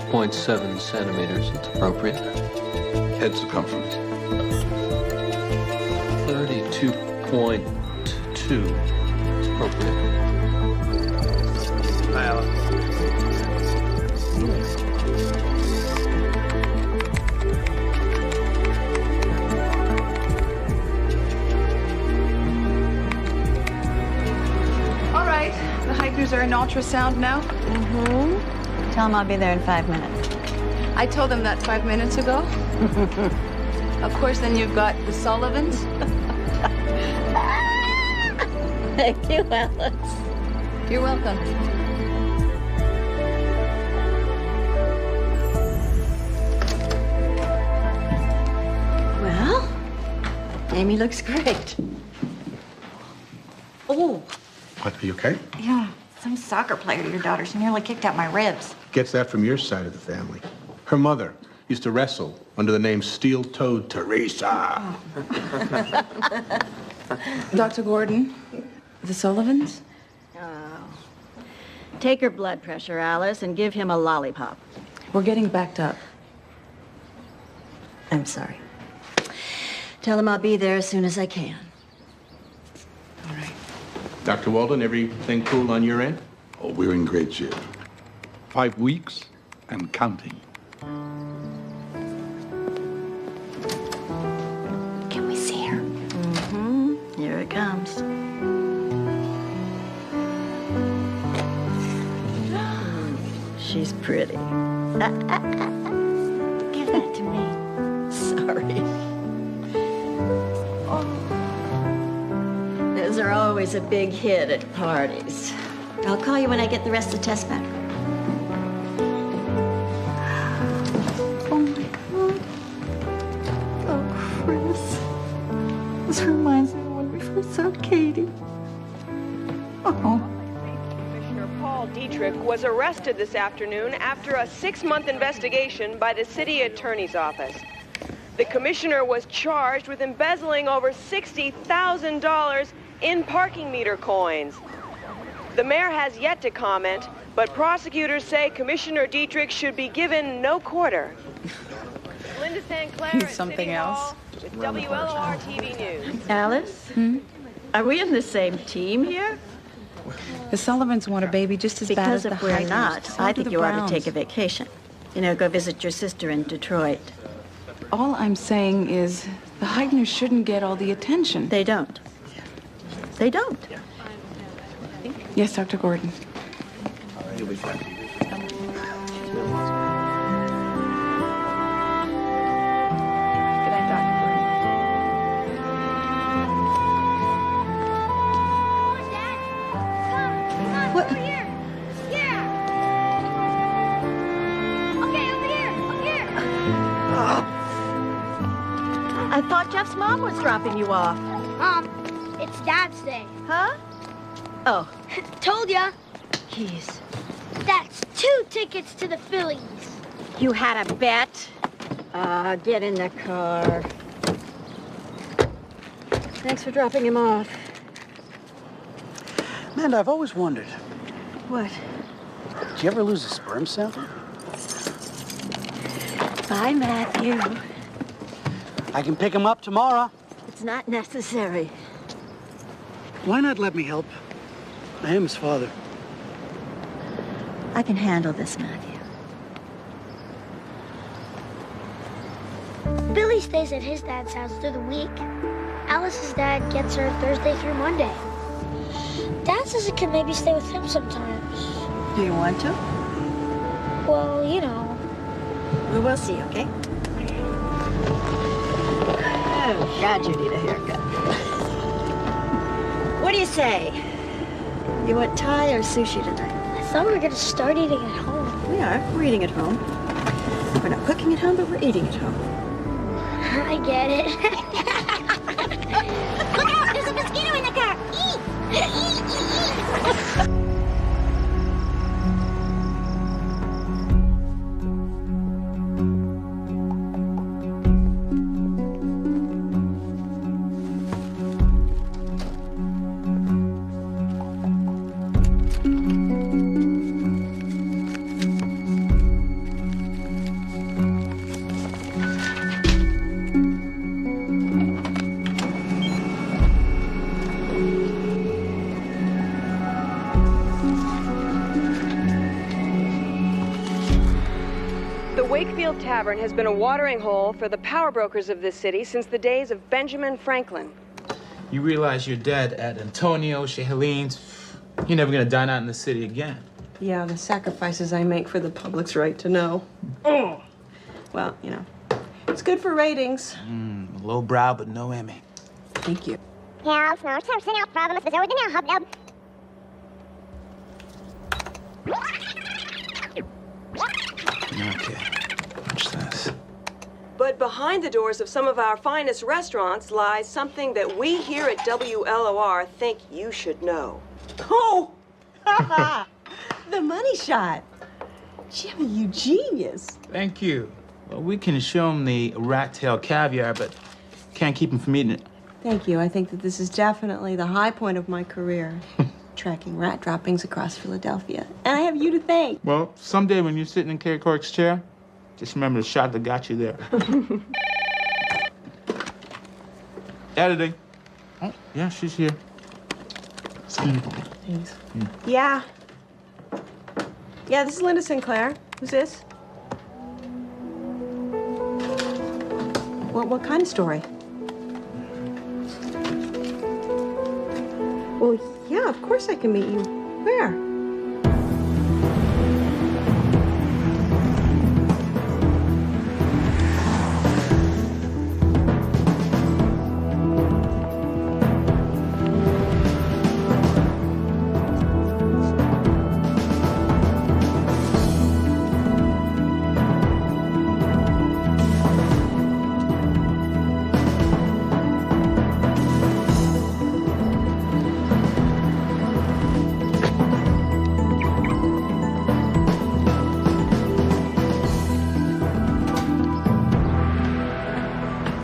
30.7 centimeters. It's appropriate. Head circumference. 32.2. It's appropriate. Hi, Alan. All right, the hikers are in ultrasound now. Mm-hmm. Tell them I'll be there in 5 minutes. I told them that 5 minutes ago. Of course, then you've got the Sullivans. Thank you, Alice. You're welcome. Well, Amy looks great. Oh, What, are you okay? yeah. Some soccer player to your daughter. She nearly kicked out my ribs. Gets that from your side of the family. Her mother used to wrestle under the name Steel-Toed Teresa. Dr. Gordon, the Sullivans? Take her blood pressure, Alice, and give him a lollipop. We're getting backed up. I'm sorry. Tell him I'll be there as soon as I can. All right. Dr. Walden, everything cool on your end? Oh, we're in great shape. 5 weeks and counting. Can we see her? Mm-hmm. Here it comes. She's pretty. Give that to me. Sorry. Those are always a big hit at parties. I'll call you when I get the rest of the test back. Oh, my God. Oh, Chris. This reminds me of when we first saw Katie. Oh. Commissioner Paul Dietrich was arrested this afternoon after a 6-month investigation by the city attorney's office. The commissioner was charged with embezzling over $60,000 in parking meter coins. The mayor has yet to comment, but prosecutors say Commissioner Dietrich should be given no quarter. Linda St. Clair at Something City else? Hall with WLOR TV News. Alice? Are we in the same team here? The Sullivans want a baby just as bad as Because the if we're hikers. not, So I do think the you ought Browns. to take a vacation. You know, go visit your sister in Detroit. All I'm saying is the Heigners shouldn't get all the attention. They don't. They don't. Yes, Dr. Gordon. You'll be fine. Good night, Dr. Gordon. What? Over here. Yeah. Okay, over here. Up here. I thought Jeff's mom was dropping you off. It's Dad's day. Huh? Oh, Told ya. geez. That's 2 tickets to the Phillies. You had a bet? Get in the car. Thanks for dropping him off. Amanda, I've always wondered, What? did you ever lose a sperm sample? Bye, Matthew. I can pick him up tomorrow. It's not necessary. Why not let me help? I am his father. I can handle this, Matthew. Billy stays at his dad's house through the week. Alice's dad gets her Thursday through Monday. Dad says I could maybe stay with him sometimes. Do you want to? Well, you know. We will see, okay? Oh, God, you need a haircut. What do you say? You want Thai or sushi tonight? I thought we were gonna start eating at home. We are. We're eating at home. We're not cooking at home, but we're eating at home. I get it. Look out! There's a mosquito in the car! Eat! Eat! Eat! Wakefield Tavern has been a watering hole for the power brokers of this city since the days of Benjamin Franklin. You realize you're dead at Antonio, Chez Helene's. You're never gonna dine out in the city again. Yeah, the sacrifices I make for the public's right to know. Oh. Well, you know, it's good for ratings. Low brow, but no Emmy. Thank you. Okay, watch this. But behind the doors of some of our finest restaurants lies something that we here at WLOR think you should know. Oh! The money shot. Jimmy, you genius. Thank you. Well, we can show him the rat tail caviar, but can't keep him from eating it. Thank you. I think that this is definitely the high point of my career. Tracking rat droppings across Philadelphia. And I have you to thank. Well, someday when you're sitting in Kay Cork's chair, just remember the shot that got you there. Editing. Oh, yeah, she's here. Thanks. Yeah. Yeah, this is Linda Sinclair. Who's this? What kind of story? Well, yeah, of course I can meet you. Where?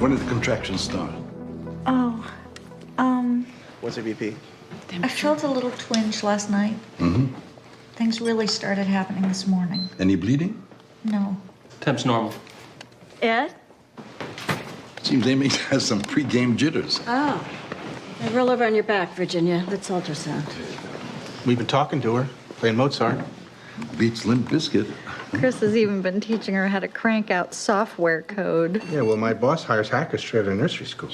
When did the contractions start? What's your BP? I felt a little twinge last night. Mm-hmm. Things really started happening this morning. Any bleeding? No. Temp's normal. Ed? Seems Amy has some pre-game jitters. Oh. Hey, roll over on your back, Virginia. Let's ultrasound. We've been talking to her, playing Mozart. Beats Limp Bizkit. Chris has even been teaching her how to crank out software code. Yeah, well, my boss hires hackers straight out of nursery school.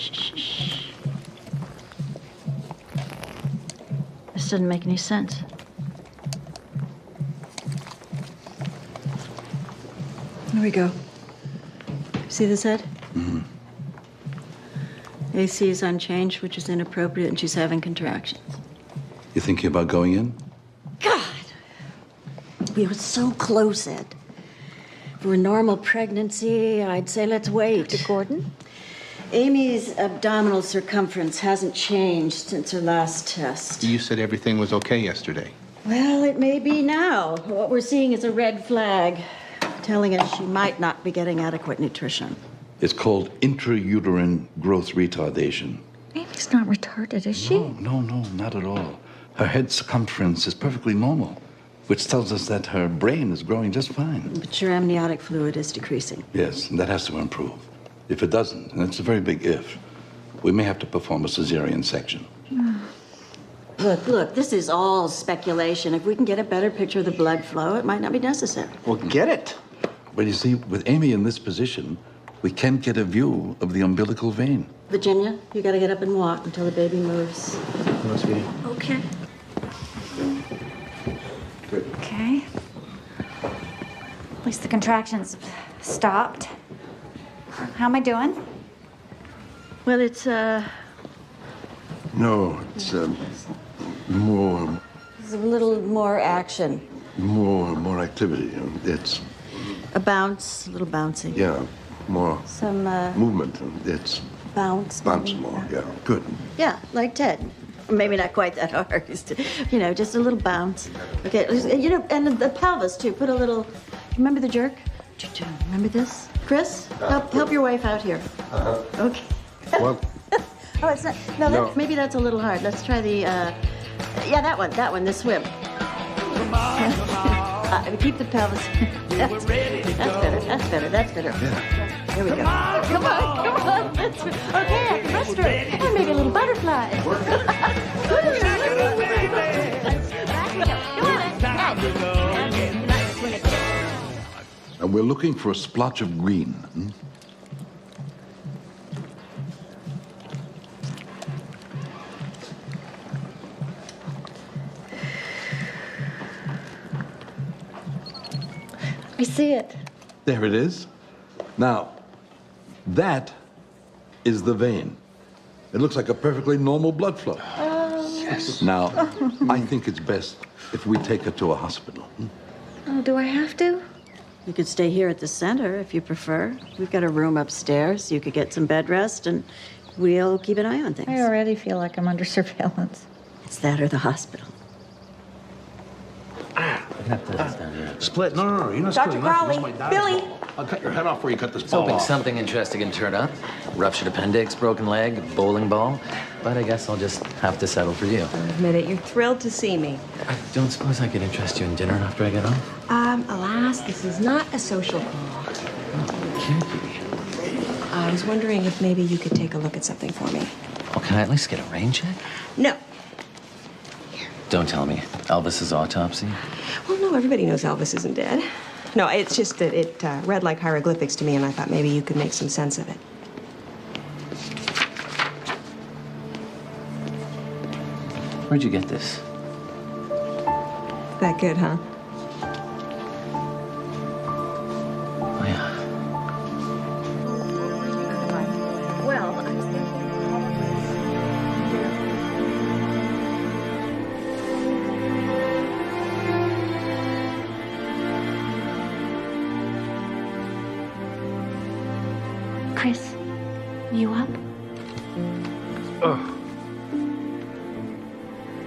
This doesn't make any sense. Here we go. See this head? Mm-hmm. AC is unchanged, which is inappropriate, and she's having contractions. You thinking about going in? God! We were so close, Ed. For a normal pregnancy, I'd say let's wait. Dr. Gordon? Amy's abdominal circumference hasn't changed since her last test. You said everything was okay yesterday. Well, it may be now. What we're seeing is a red flag, telling us she might not be getting adequate nutrition. It's called intrauterine growth retardation. Amy's not retarded, is she? No, not at all. Her head circumference is perfectly normal, which tells us that her brain is growing just fine. But your amniotic fluid is decreasing. Yes, and that has to improve. If it doesn't, and it's a very big if, we may have to perform a cesarean section. Look, this is all speculation. If we can get a better picture of the blood flow, it might not be necessary. Well, get it. But you see, with Amy in this position, we can't get a view of the umbilical vein. Virginia, you gotta get up and walk until the baby moves. Hello, sweetie. Okay. Good. Okay. At least the contractions stopped. How am I doing? Well, it's, No, it's more There's a little more action. more activity. It's A bounce, a little bouncy. yeah, more Some movement. It's bounce. bounce maybe. more. Yeah, good. Yeah, like Ted. Maybe not quite that hard. Just a little bounce. Okay, and the pelvis too. Put a little. Remember the jerk? Remember this? Chris, help your wife out here. Okay. Well, Oh, it's not. No, maybe that's a little hard. Let's try the. Yeah, that one. The swim. Keep the pelvis. That's better. Yeah. Here we go. Come on. Okay, at the restroom. And maybe a little butterfly. I And we're looking for a splotch of green. I see it. There it is. Now, that is the vein. It looks like a perfectly normal blood flow. Yes. Now, I think it's best if we take her to a hospital. Oh, do I have to? You could stay here at the center if you prefer. We've got a room upstairs. You could get some bed rest, and we'll keep an eye on things. I already feel like I'm under surveillance. It's that or the hospital. Split? No. You're not Dr. splitting nothing. Crowley, This is my dad's Billy. ball. I'll cut your head off before you cut this Was ball hoping off. something interesting can turn up. Ruptured appendix, broken leg, bowling ball. But I guess I'll just have to settle for you. Admit it, you're thrilled to see me. I don't suppose I could interest you in dinner after I get home? Alas, this is not a social call. Can't be. I was wondering if maybe you could take a look at something for me. Well, can I at least get a rain check? No. Don't tell me. Elvis's autopsy? Well, no, everybody knows Elvis isn't dead. No, it's just that it read like hieroglyphics to me, and I thought maybe you could make some sense of it. Where'd you get this? That good, huh? Oh, yeah. Well, I was Chris, you up? Oh.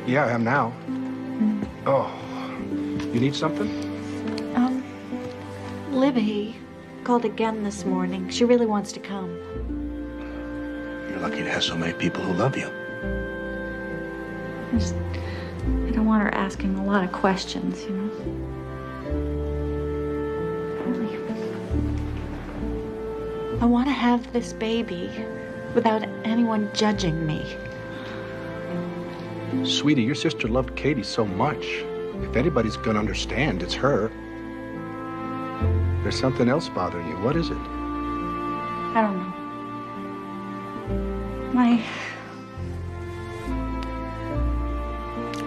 Yeah, I am now. Oh. You need something? Libby called again this morning. She really wants to come. You're lucky to have so many people who love you. I don't want her asking a lot of questions, you know? Really. I want to have this baby without anyone judging me. Sweetie, your sister loved Katie so much. If anybody's gonna understand, it's her. There's something else bothering you. What is it? I don't know.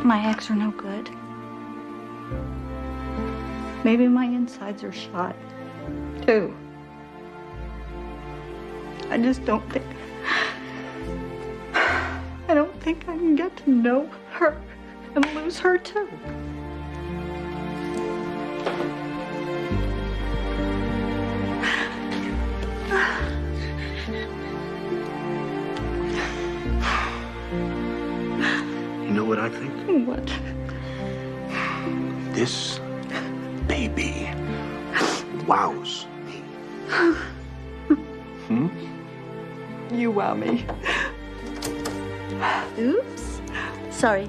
My ex are no good. Maybe my insides are shot, too. I just don't think... I don't think I can get to know her and lose her, too. You know what I think? What? This baby wows me. You wow me. Oops. Sorry.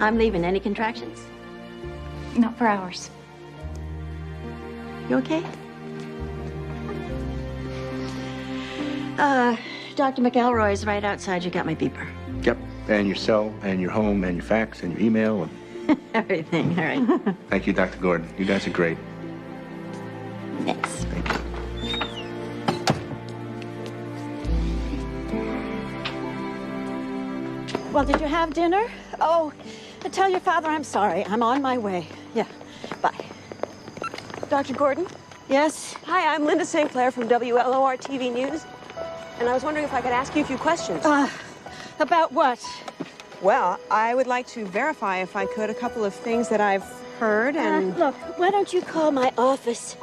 I'm leaving. Any contractions? Not for hours. You okay? Dr. McElroy's right outside. You got my beeper. Yep. And your cell, and your home, and your fax, and your email, and Everything. All right. thank you, Dr. Gordon. You guys are great. Thanks. Thank you. Well, did you have dinner? Oh, tell your father I'm sorry. I'm on my way. Yeah. Bye. Dr. Gordon? Yes? Hi, I'm Linda St. Clair from WLOR TV News. And I was wondering if I could ask you a few questions. About what? Well, I would like to verify, if I could, a couple of things that I've heard and... Look, why don't you call my office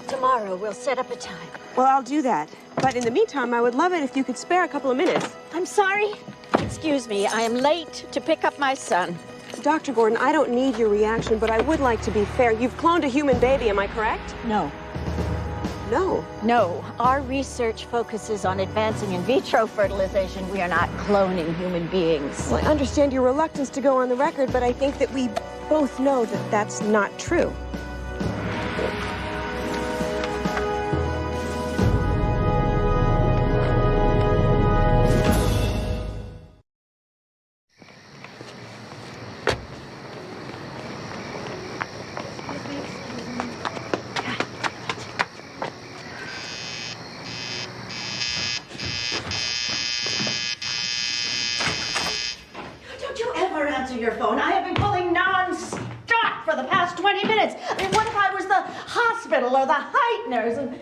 tomorrow? We'll set up a time. Well, I'll do that. But in the meantime, I would love it if you could spare a couple of minutes. I'm sorry. Excuse me. I am late to pick up my son. Dr. Gordon, I don't need your reaction, but I would like to be fair. You've cloned a human baby, am I correct? No. No. No. Our research focuses on advancing in vitro fertilization. We are not cloning human beings. Well, I understand your reluctance to go on the record, but I think that we both know that that's not true. Heigners.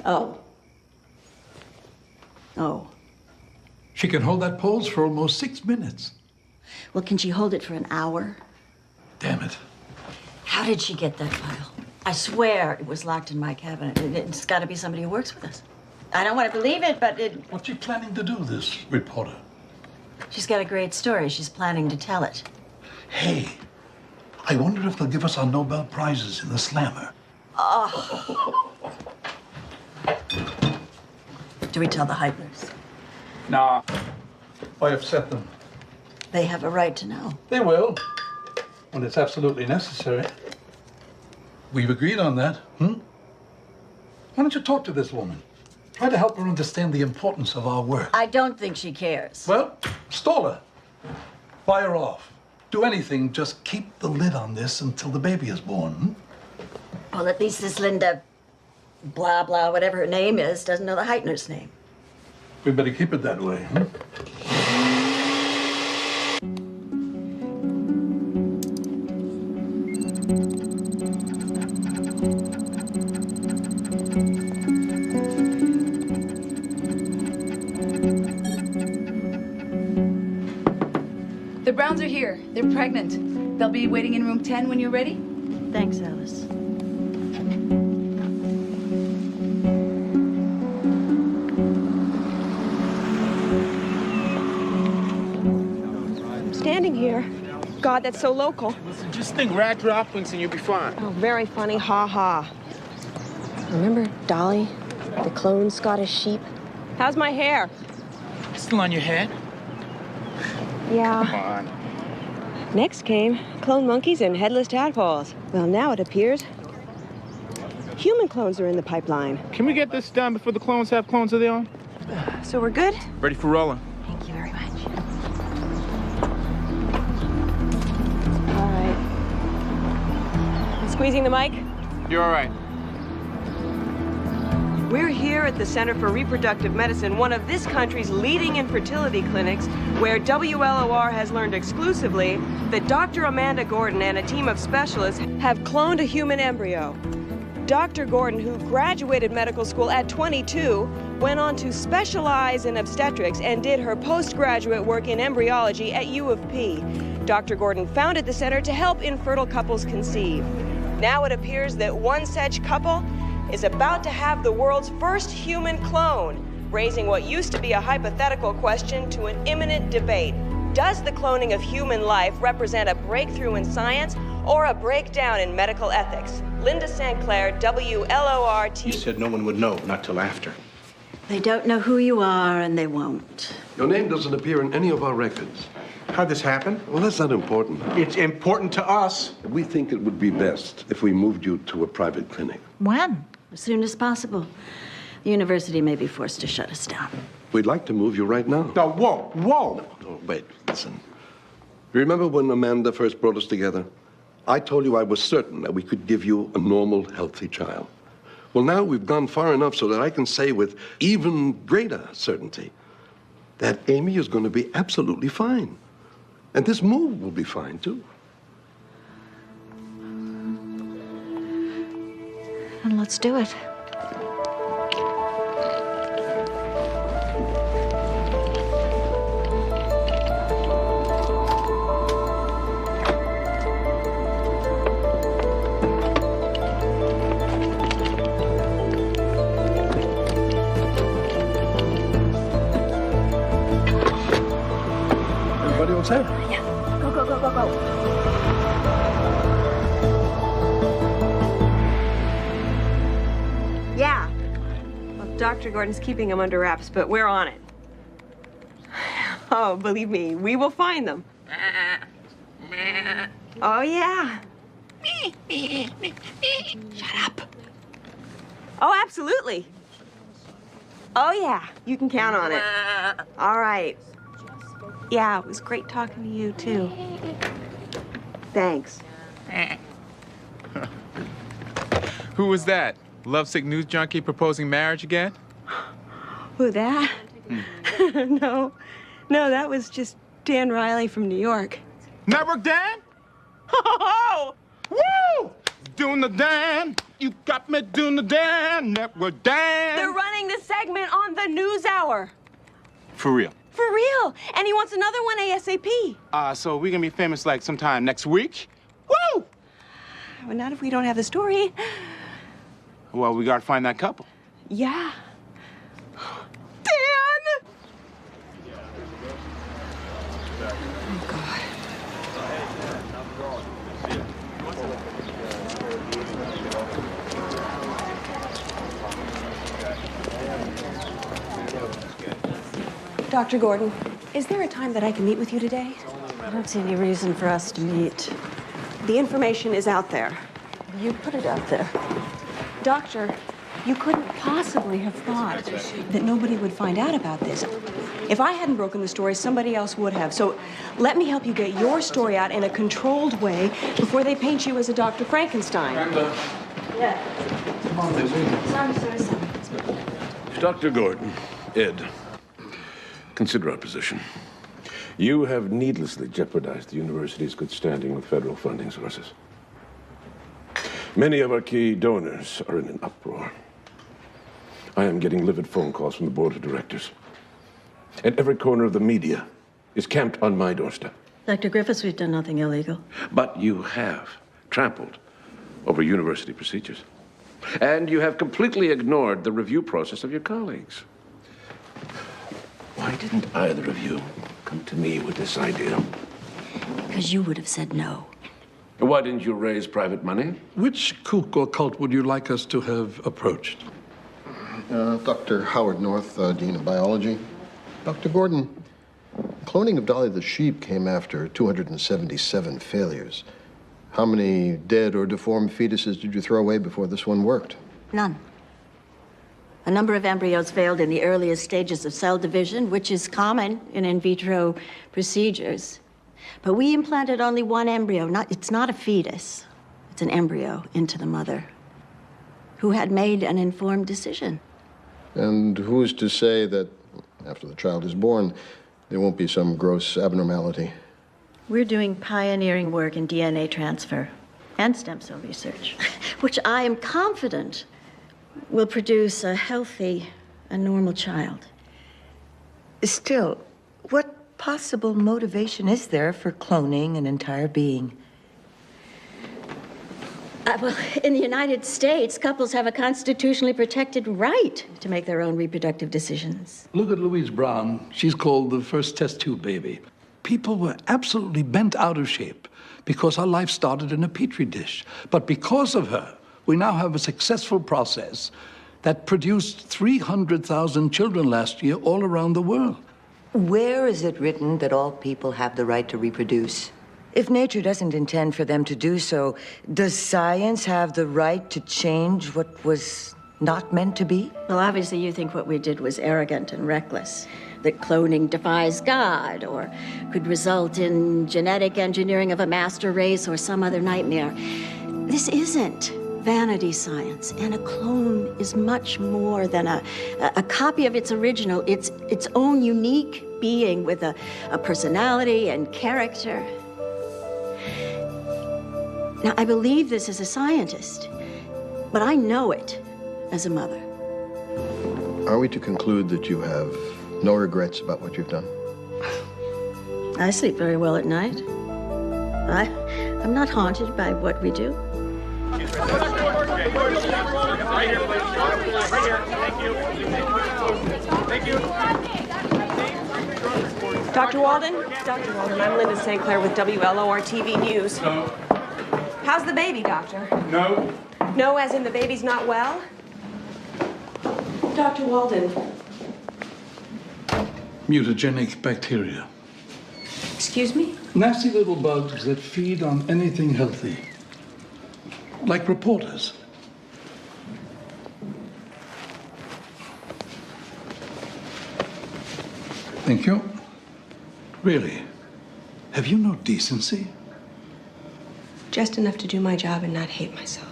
Oh. Oh. She can hold that pose for almost 6 minutes. Well, can she hold it for an hour? Damn it. How did she get that file? I swear it was locked in my cabinet. It's got to be somebody who works with us. I don't want to believe it, but it... What's she planning to do, this reporter? She's got a great story. She's planning to tell it. Hey, I wonder if they'll give us our Nobel Prizes in the slammer. Oh. Do we tell the Heigners? Nah. Why upset them? They have a right to know. They will, when it's absolutely necessary. We've agreed on that, Why don't you talk to this woman? Try to help her understand the importance of our work. I don't think she cares. Well, stall her. Buy her off. Do anything, just keep the lid on this until the baby is born, Well, at least this Linda, blah, blah, whatever her name is, doesn't know the Heitner's name. We better keep it that way, The Browns are here. They're pregnant. They'll be waiting in room 10 when you're ready. Thanks, Alice. I'm standing here. God, that's so local. Just think rat droppings and you'll be fine. Oh, very funny. Ha ha. Remember Dolly, the clone Scottish sheep? How's my hair? Still on your head? Yeah. Come on. Next came clone monkeys and headless tadpoles. Well, now it appears human clones are in the pipeline. Can we get this done before the clones have clones of their own? So we're good? Ready for rolling. Thank you very much. All right. Squeezing the mic? You're all right. We're here at the Center for Reproductive Medicine, one of this country's leading infertility clinics, where WLOR has learned exclusively that Dr. Amanda Gordon and a team of specialists have cloned a human embryo. Dr. Gordon, who graduated medical school at 22, went on to specialize in obstetrics and did her postgraduate work in embryology at U of P. Dr. Gordon founded the center to help infertile couples conceive. Now it appears that one such couple is about to have the world's first human clone, raising what used to be a hypothetical question to an imminent debate. Does the cloning of human life represent a breakthrough in science or a breakdown in medical ethics? Linda St. Clair, WLOR-TV. You said no one would know, not till after. They don't know who you are, and they won't. Your name doesn't appear in any of our records. How'd this happen? Well, that's not important. It's important to us. We think it would be best if we moved you to a private clinic. When? As soon as possible. The university may be forced to shut us down. We'd like to move you right now. No, whoa. No, wait, listen. Remember when Amanda first brought us together? I told you I was certain that we could give you a normal, healthy child. Well, now we've gone far enough so that I can say with even greater certainty that Amy is going to be absolutely fine. And this move will be fine, too. And let's do it. Everybody all set? Yeah. Go, go, go, go, go. Yeah. Well, Dr. Gordon's keeping them under wraps, but we're on it. Oh, believe me, we will find them. Oh, yeah. Shut up. Oh, absolutely. Oh, yeah. You can count on it. All right. Yeah, it was great talking to you, too. Thanks. Who was that? Lovesick news junkie proposing marriage again? Who, that? No, that was just Dan Riley from New York. Network Dan? Oh, woo! doing the dan. You got me doing the dan. Network dan. They're running the segment on the News Hour. For real. For real. And he wants another one ASAP. So we're gonna be famous like sometime next week? Woo! Well, not if we don't have the story. Well, we gotta find that couple. Yeah. Dan! Oh, God. Dr. Gordon, is there a time that I can meet with you today? I don't see any reason for us to meet. The information is out there. You put it out there. Doctor, you couldn't possibly have thought that nobody would find out about this. If I hadn't broken the story, somebody else would have. So let me help you get your story out in a controlled way before they paint you as a Dr. Frankenstein. Brenda. Yeah. Come on, they're waiting. Sorry. Dr. Gordon, Ed, consider our position. You have needlessly jeopardized the university's good standing with federal funding sources. Many of our key donors are in an uproar. I am getting livid phone calls from the board of directors. And every corner of the media is camped on my doorstep. Dr. Griffiths, we've done nothing illegal. But you have trampled over university procedures. And you have completely ignored the review process of your colleagues. Why didn't either of you come to me with this idea? Because you would have said no. Why didn't you raise private money? Which kook or cult would you like us to have approached? Dr. Howard North, Dean of Biology. Dr. Gordon, cloning of Dolly the sheep came after 277 failures. How many dead or deformed fetuses did you throw away before this one worked? None. A number of embryos failed in the earliest stages of cell division, which is common in vitro procedures. But we implanted only one embryo. It's not a fetus. It's an embryo into the mother who had made an informed decision. And who's to say that after the child is born, there won't be some gross abnormality? We're doing pioneering work in DNA transfer and stem cell research, which I am confident will produce a healthy and normal child. Still, what possible motivation is there for cloning an entire being? Well, in the United States, couples have a constitutionally protected right to make their own reproductive decisions. Look at Louise Brown. She's called the first test tube baby. People were absolutely bent out of shape because her life started in a petri dish. But because of her, we now have a successful process that produced 300,000 children last year all around the world. Where is it written that all people have the right to reproduce? If nature doesn't intend for them to do so, does science have the right to change what was not meant to be? Well, obviously you think what we did was arrogant and reckless, that cloning defies God or could result in genetic engineering of a master race or some other nightmare. This isn't vanity science, and a clone is much more than a copy of its original. It's its own unique being with a personality and character. Now, I believe this as a scientist, but I know it as a mother. Are we to conclude that you have no regrets about what you've done? I sleep very well at night. I'm not haunted by what we do. Right here, please. Right here. Thank you. Dr. Walden? Dr. Walden, I'm Linda St. Clair with WLOR TV News. No. How's the baby, Doctor? No. No, as in the baby's not well? Dr. Walden. Mutagenic bacteria. Excuse me? Nasty little bugs that feed on anything healthy. Like reporters. Thank you. Really? Have you no decency? Just enough to do my job and not hate myself.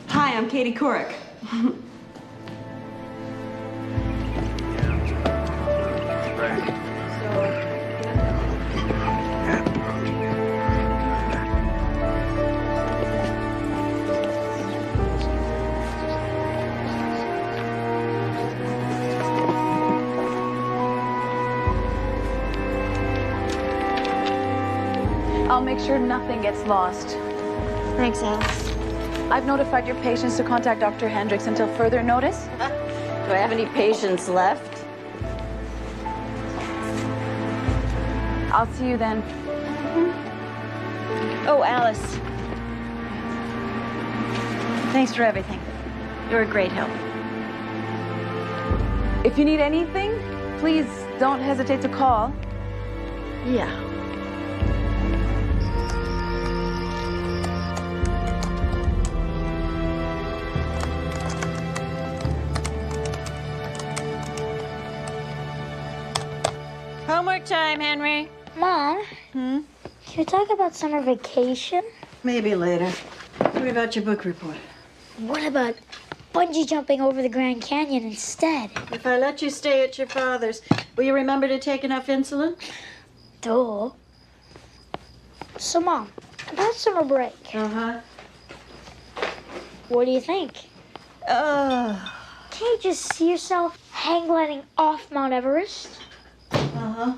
Hi, I'm Katie Couric. I'll make sure nothing gets lost. Thanks, Alice. I've notified your patients to contact Dr. Hendricks until further notice. Do I have any patients left? I'll see you then. Oh, Alice. Thanks for everything. You're a great help. If you need anything, please don't hesitate to call. Yeah. Homework time, Henry. Mom? Can we talk about summer vacation? Maybe later. What about your book report? What about bungee jumping over the Grand Canyon instead? If I let you stay at your father's, will you remember to take enough insulin? Duh. So, Mom, about summer break. Uh-huh. What do you think? Can't you just see yourself hang gliding off Mount Everest? Uh-huh.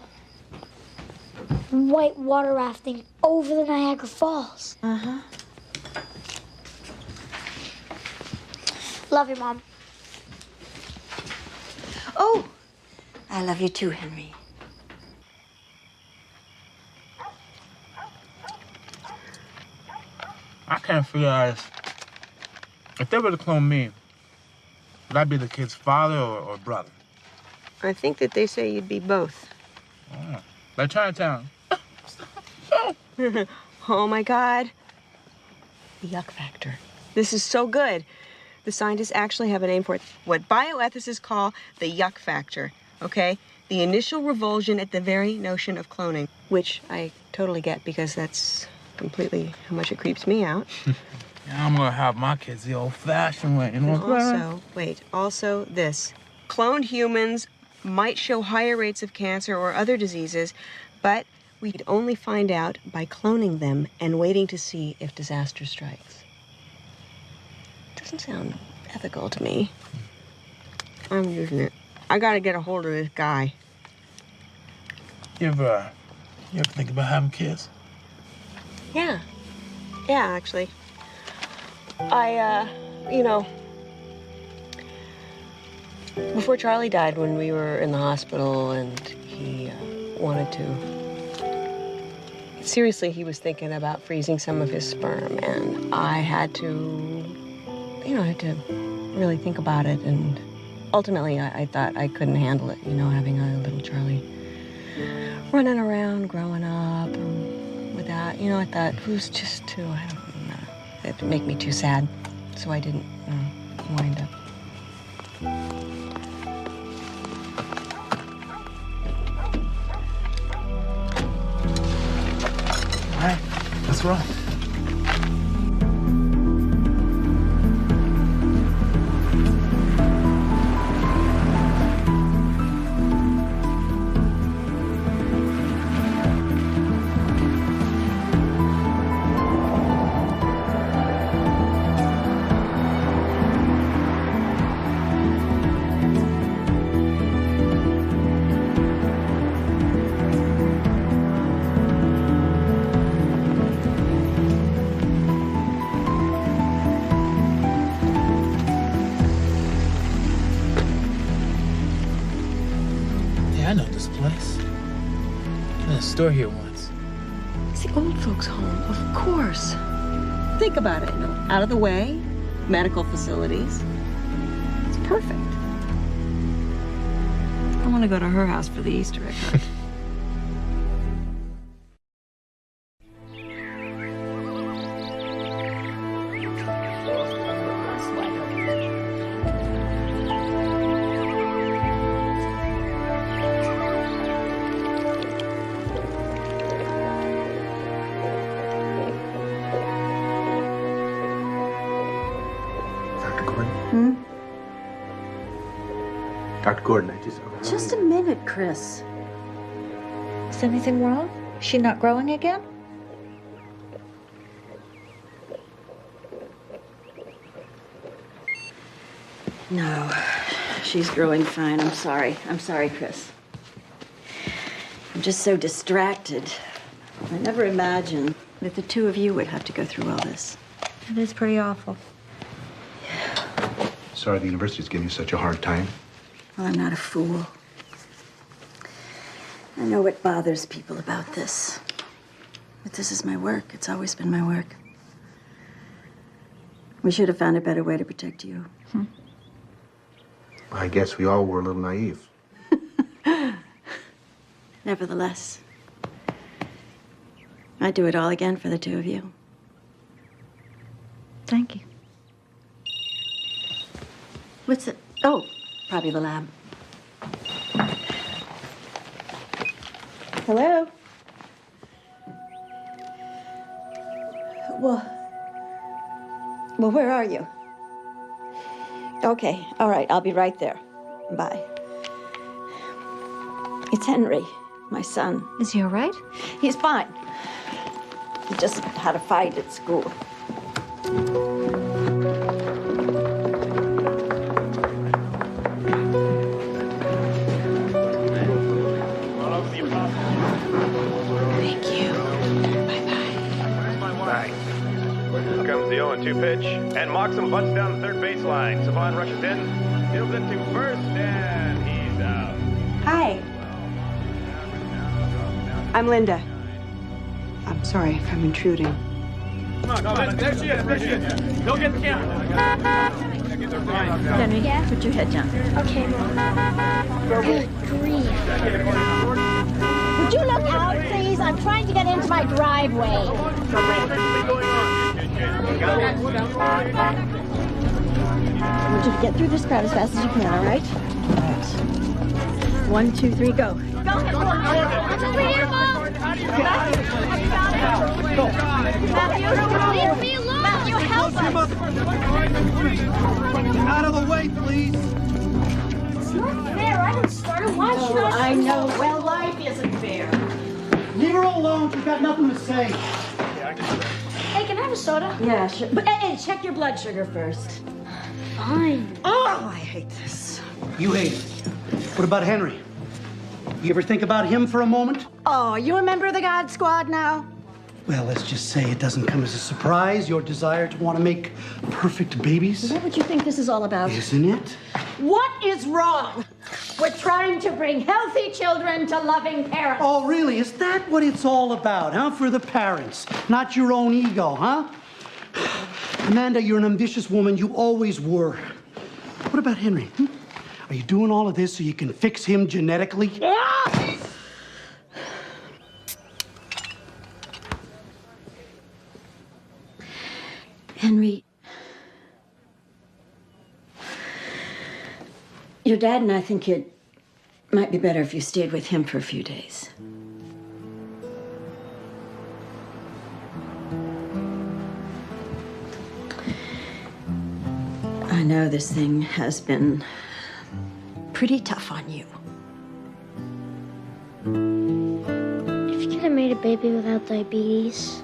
White water rafting over the Niagara Falls. Uh-huh. Love you, Mom. Oh, I love you too, Henry. I can't figure out if they were to clone me, would I be the kid's father or brother? I think that they say you'd be both. Oh, like Chinatown. Oh, my God. The yuck factor. This is so good. The scientists actually have a name for it. What bioethicists call the yuck factor, okay? The initial revulsion at the very notion of cloning, which I totally get because that's completely how much it creeps me out. Yeah, I'm gonna have my kids the old-fashioned way, you know what I'm saying? Also this. Cloned humans might show higher rates of cancer or other diseases, but we'd only find out by cloning them and waiting to see if disaster strikes. Doesn't sound ethical to me. I'm using it. I gotta get a hold of this guy. You ever think about having kids? Yeah. Yeah, actually. You know, before Charlie died, when we were in the hospital and he wanted to, seriously, he was thinking about freezing some of his sperm, and I had to, I had to really think about it, and ultimately I thought I couldn't handle it, having a little Charlie running around, growing up, without, I thought it was just too, I don't know, it would make me too sad, so I didn't wind up. All right, let's roll. I know this place. I was a store here once. It's the old folks' home, of course. Think about it, out of the way, medical facilities. It's perfect. I want to go to her house for the Easter egg hunt. Dr. Gordon, I just... Just a minute, Chris. Is anything wrong? She not growing again? No, she's growing fine. I'm sorry, Chris. I'm just so distracted. I never imagined that the two of you would have to go through all this. It is pretty awful. Sorry the university's giving you such a hard time. Well, I'm not a fool. I know what bothers people about this. But this is my work. It's always been my work. We should have found a better way to protect you. I guess we all were a little naive. Nevertheless, I'd do it all again for the two of you. Thank you. What's it? Oh, probably the lab. Hello? Well, where are you? Okay, all right, I'll be right there. Bye. It's Henry, my son. Is he all right? He's fine. He just had a fight at school. Thank you. Bye. Here comes the 0-2 pitch, and Moxham bunts down the third baseline. Savon rushes in, fields it to first, and he's out. Hi. I'm Linda. I'm sorry if I'm intruding. Come on, there she is, there she is. Go get the camera. Henry, put your head down. Okay, Mom. Good grief. Would you look out, please? I'm trying to get into my driveway. I want you to get through this crowd as fast as you can, all right? All right. 1, 2, 3, go. Go. 1, 2, 3, here, Mom. Matthew, leave me alone. Matthew, help us. Out of the way, please. It's not fair. I didn't start it. Why should I? I know. Well, life isn't fair. Leave her alone. She's got nothing to say. Hey, can I have a soda? Yeah, sure. But hey, check your blood sugar first. Fine. Oh, I hate this. You hate it. What about Henry? You ever think about him for a moment? Oh, you a member of the God Squad now? Well, let's just say it doesn't come as a surprise, your desire to want to make perfect babies. Is that what you think this is all about? Isn't it? What is wrong? We're trying to bring healthy children to loving parents. Oh, really? Is that what it's all about, huh? For the parents, not your own ego, huh? Amanda, you're an ambitious woman. You always were. What about Henry? Are you doing all of this so you can fix him genetically? Henry, your dad and I think it might be better if you stayed with him for a few days. I know this thing has been pretty tough on you. If you could have made a baby without diabetes,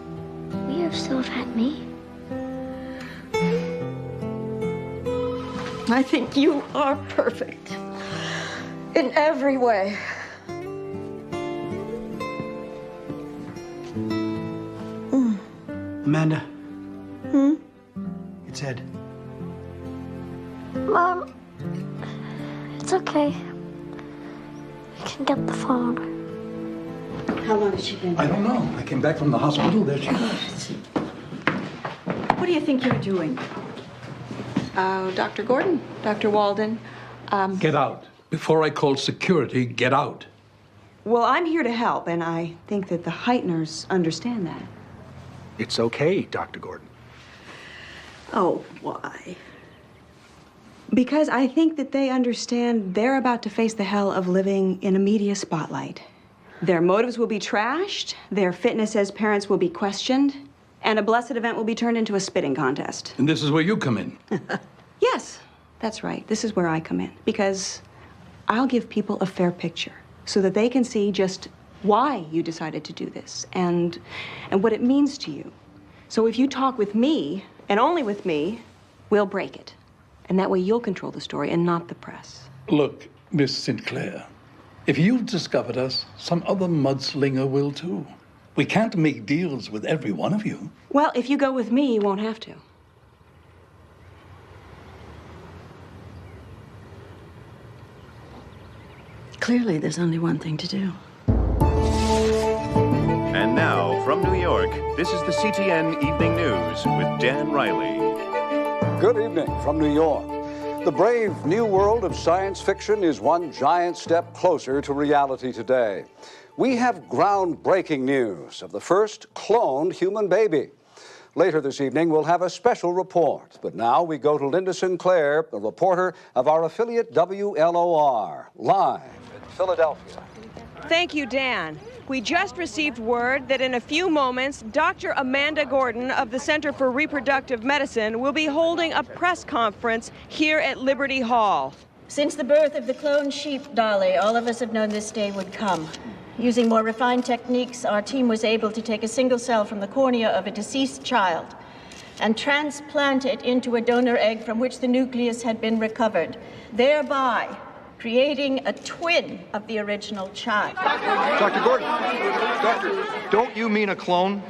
would you have still have had me? I think you are perfect in every way. Amanda. It's Ed. Mom, it's okay. You can get the phone. How long has she been here? I don't know. I came back from the hospital. There she was. What do you think you're doing? Dr. Gordon, Dr. Walden. Get out. Before I call security, get out. Well, I'm here to help, and I think that the Heitners understand that. It's okay, Dr. Gordon. Oh, why? Because I think that they understand they're about to face the hell of living in a media spotlight. Their motives will be trashed, their fitness as parents will be questioned, and a blessed event will be turned into a spitting contest. And this is where you come in. Yes, that's right. This is where I come in, because I'll give people a fair picture so that they can see just why you decided to do this and what it means to you. So if you talk with me, and only with me, we'll break it. And that way you'll control the story and not the press. Look, Miss Sinclair, if you've discovered us, some other mudslinger will too. We can't make deals with every one of you. Well, if you go with me, you won't have to. Clearly, there's only one thing to do. And now, from New York, this is the CTN Evening News with Dan Riley. Good evening from New York. The brave new world of science fiction is one giant step closer to reality today. We have groundbreaking news of the first cloned human baby. Later this evening, we'll have a special report. But now we go to Linda Sinclair, a reporter of our affiliate WLOR, live in Philadelphia. Thank you, Dan. We just received word that in a few moments, Dr. Amanda Gordon of the Center for Reproductive Medicine will be holding a press conference here at Liberty Hall. Since the birth of the cloned sheep, Dolly, all of us have known this day would come. Using more refined techniques, our team was able to take a single cell from the cornea of a deceased child and transplant it into a donor egg from which the nucleus had been recovered, thereby creating a twin of the original child. Dr. Gordon, doctor, don't you mean a clone?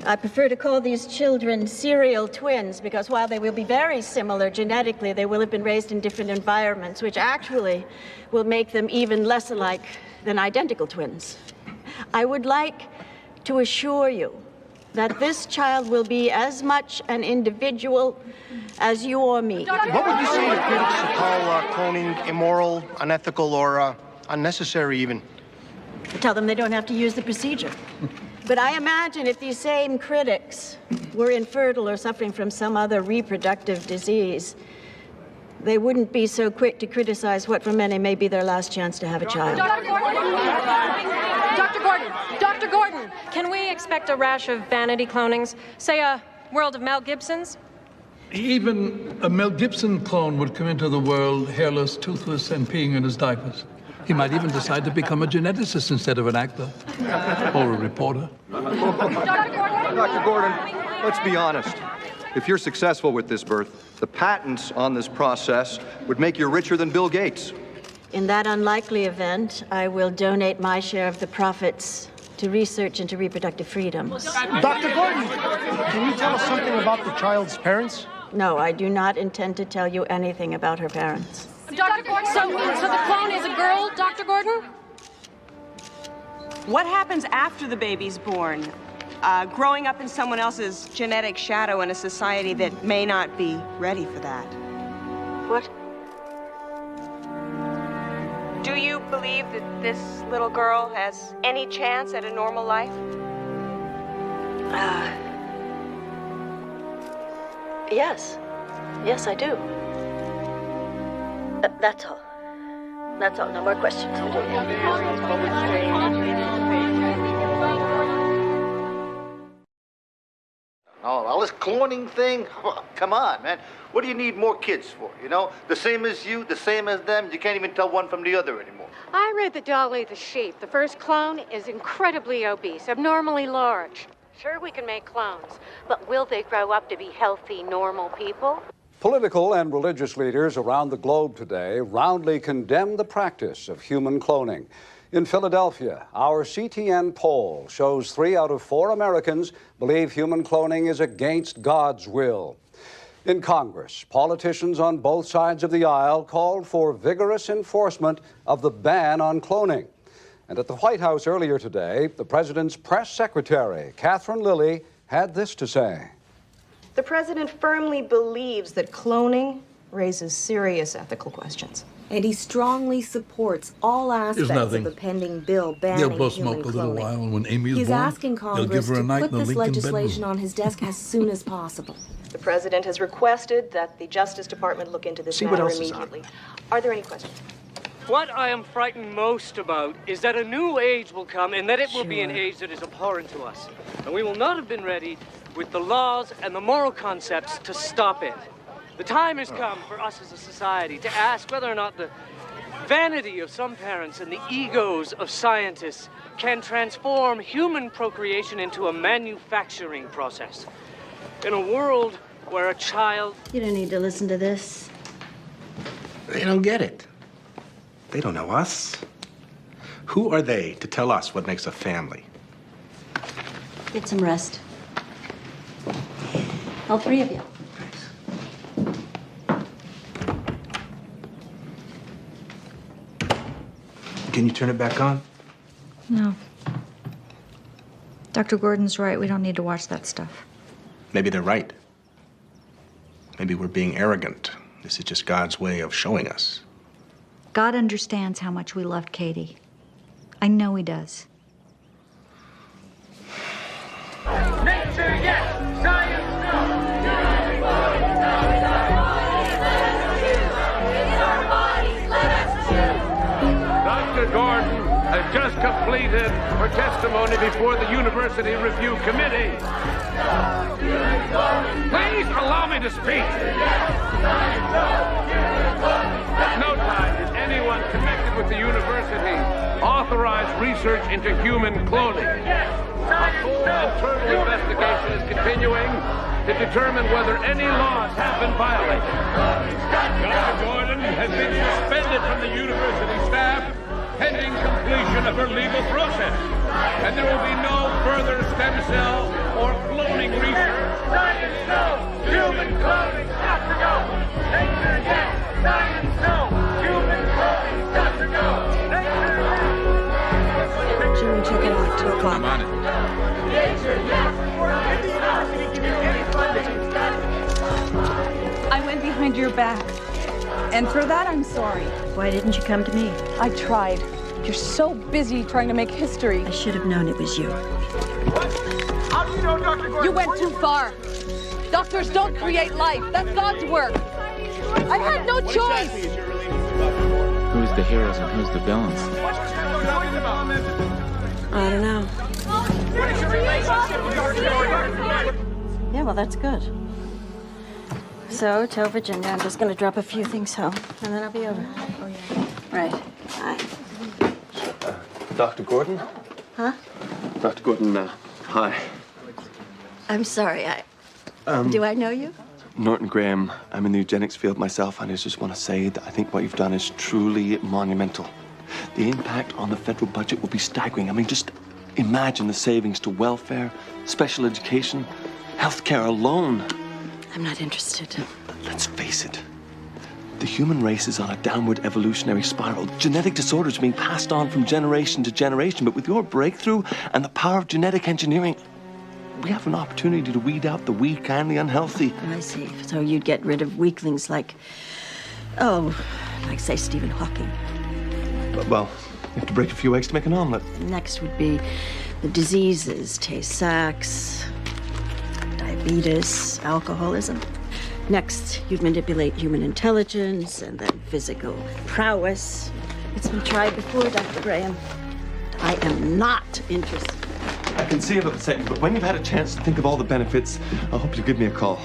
I prefer to call these children serial twins because while they will be very similar genetically, they will have been raised in different environments, which actually will make them even less alike than identical twins. I would like to assure you that this child will be as much an individual as you or me. What would you say to critics who call cloning immoral, unethical, or unnecessary even? Tell them they don't have to use the procedure. But I imagine if these same critics were infertile or suffering from some other reproductive disease, they wouldn't be so quick to criticize what for many may be their last chance to have a child. Dr. Gordon! Dr. Gordon! Can we expect a rash of vanity clonings? Say a world of Mel Gibson's? Even a Mel Gibson clone would come into the world hairless, toothless, and peeing in his diapers. He might even decide to become a geneticist instead of an actor or a reporter. Dr. Gordon, let's be honest. If you're successful with this birth, the patents on this process would make you richer than Bill Gates. In that unlikely event, I will donate my share of the profits to research into reproductive freedom. Dr. Gordon, can you tell us something about the child's parents? No, I do not intend to tell you anything about her parents. Dr. Gordon, so the clone is a girl, Dr. Gordon? What happens after the baby's born? Growing up in someone else's genetic shadow in a society that may not be ready for that. What? Do you believe that this little girl has any chance at a normal life? Yes. Yes, I do. That's all. That's all. No more questions. Oh, all this cloning thing? Oh, come on, man. What do you need more kids for, you know? The same as you, the same as them. You can't even tell one from the other anymore. I read that Dolly the sheep, the first clone, is incredibly obese, abnormally large. Sure, we can make clones, but will they grow up to be healthy, normal people? Political and religious leaders around the globe today roundly condemn the practice of human cloning. In Philadelphia, our CTN poll shows 3 out of 4 Americans believe human cloning is against God's will. In Congress, politicians on both sides of the aisle called for vigorous enforcement of the ban on cloning. And at the White House earlier today, the president's press secretary, Catherine Lilly, had this to say. The president firmly believes that cloning raises serious ethical questions. And he strongly supports all aspects of nothing. the pending bill banning They'll both human smoke a little cloning. while, and when Amy's He's born, asking they'll Congress give her a to night put in the this Lincoln legislation bedroom. on his desk as soon as possible. The president has requested that the Justice Department look into this See what matter else is on. immediately. Are there any questions? What I am frightened most about is that a new age will come and that it will be an age that is abhorrent to us. And we will not have been ready with the laws and the moral concepts to stop it. The time has come for us as a society to ask whether or not the vanity of some parents and the egos of scientists can transform human procreation into a manufacturing process. In a world where a child... You don't need to listen to this. They don't get it. They don't know us. Who are they to tell us what makes a family? Get some rest. All three of you. Can you turn it back on? No. Dr. Gordon's right. We don't need to watch that stuff. Maybe they're right. Maybe we're being arrogant. This is just God's way of showing us. God understands how much we loved Katie. I know he does. Nature, yes! Science, Dr. Gordon has just completed her testimony before the University Review Committee. Please allow me to speak. At no time did anyone connected with the university authorize research into human cloning. A full internal investigation is continuing to determine whether any laws have been violated. Dr. Gordon has been suspended from the university staff pending completion of her legal process. And there will be no further stem cell or cloning research. Science, no! Human cloning, got to go! Nature, yes! Science, no! Human cloning, got to go! Nature, yes! Jimmy, check it out, 2 o'clock. I'm on it. Nature, yes! If the university can get any funding, I went behind your back. And for that, I'm sorry. Why didn't you come to me? I tried. You're so busy trying to make history. I should have known it was you. How do you know Dr. Gordon? You went too far. Doctors don't create life. That's God's work. I had no choice. Who's the heroes and who's the villains? I don't know. What is your relationship with Dr. Gordon? Yeah, well, that's good. So, tell Virginia I'm just going to drop a few things home, and then I'll be over. Oh, yeah. Right. Bye. Dr. Gordon? Huh? Dr. Gordon, hi. I'm sorry, do I know you? Norton Graham. I'm in the eugenics field myself, and I just want to say that I think what you've done is truly monumental. The impact on the federal budget will be staggering. I mean, just imagine the savings to welfare, special education, healthcare alone. I'm not interested. But let's face it. The human race is on a downward evolutionary spiral. Genetic disorders are being passed on from generation to generation. But with your breakthrough and the power of genetic engineering, we have an opportunity to weed out the weak and the unhealthy. I see. So you'd get rid of weaklings like, say, Stephen Hawking. Well, you have to break a few eggs to make an omelet. Next would be the diseases, Tay-Sachs, diabetes, alcoholism. Next, you'd manipulate human intelligence and then physical prowess. It's been tried before, Dr. Graham. I am not interested. I can see about the second, but when you've had a chance to think of all the benefits, I hope you'll give me a call.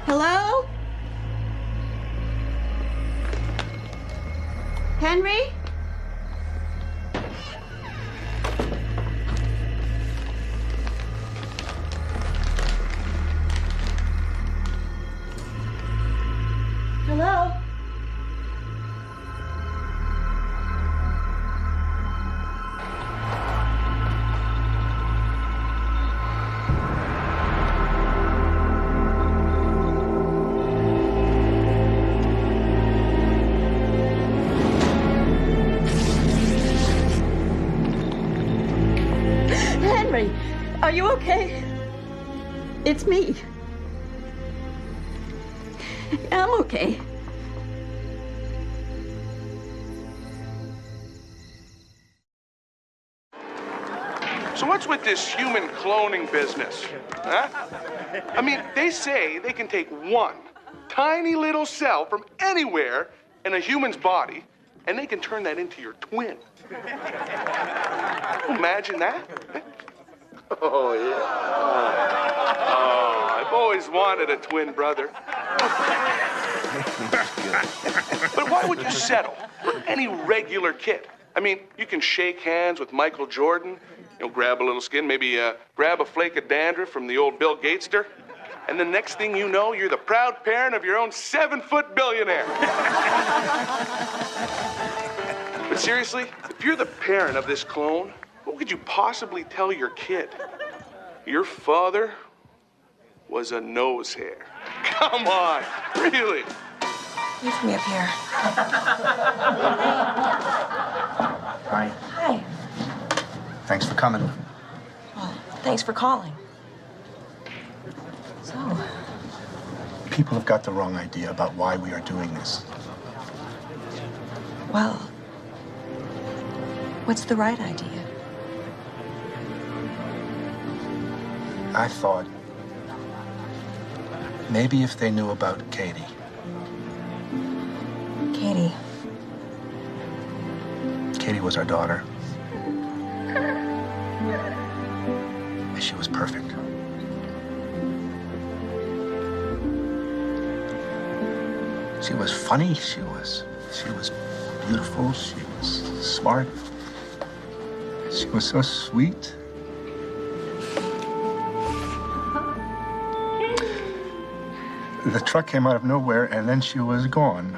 Hello? Henry? Hello? Henry, are you okay? It's me. I'm okay. So what What's with this human cloning business? Huh? I mean, they say they can take one tiny little cell from anywhere in a human's body, and they can turn that into your twin. Imagine that. Oh, yeah. Oh, I've always wanted a twin brother. But why would you settle for any regular kid? I mean, you can shake hands with Michael Jordan, grab a little skin, maybe grab a flake of dandruff from the old Bill Gatester, and the next thing you know, you're the proud parent of your own 7-foot billionaire. But seriously, if you're the parent of this clone, what could you possibly tell your kid? Your father was a nose hair. Come on, really? Leave me up here. Hi. Hi. Thanks for coming. Well, thanks for calling. So, People have got the wrong idea about why we are doing this. well, what's the right idea? I thought maybe if they knew about Katie. Katie. Katie was our daughter. She was perfect. She was funny, she was beautiful, she was smart. She was so sweet. The truck came out of nowhere and then she was gone.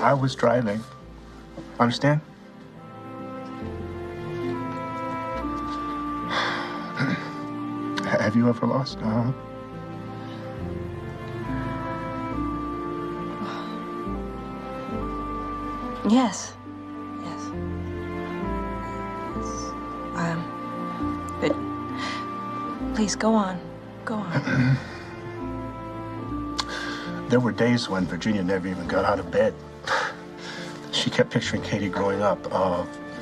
I was driving. Understand? Have you ever lost? Yes. Yes. But please go on. Go on. There were days when Virginia never even got out of bed. She kept picturing Katie growing up,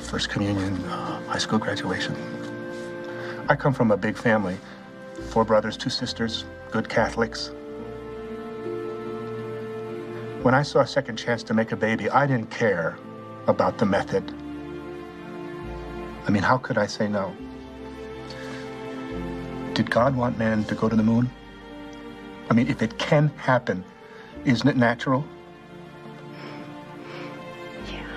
first communion, high school graduation. I come from a big family, 4 brothers, 2 sisters, good Catholics. When I saw a second chance to make a baby, I didn't care about the method. I mean, how could I say no? Did God want man to go to the moon? I mean, if it can happen, isn't it natural? Yeah.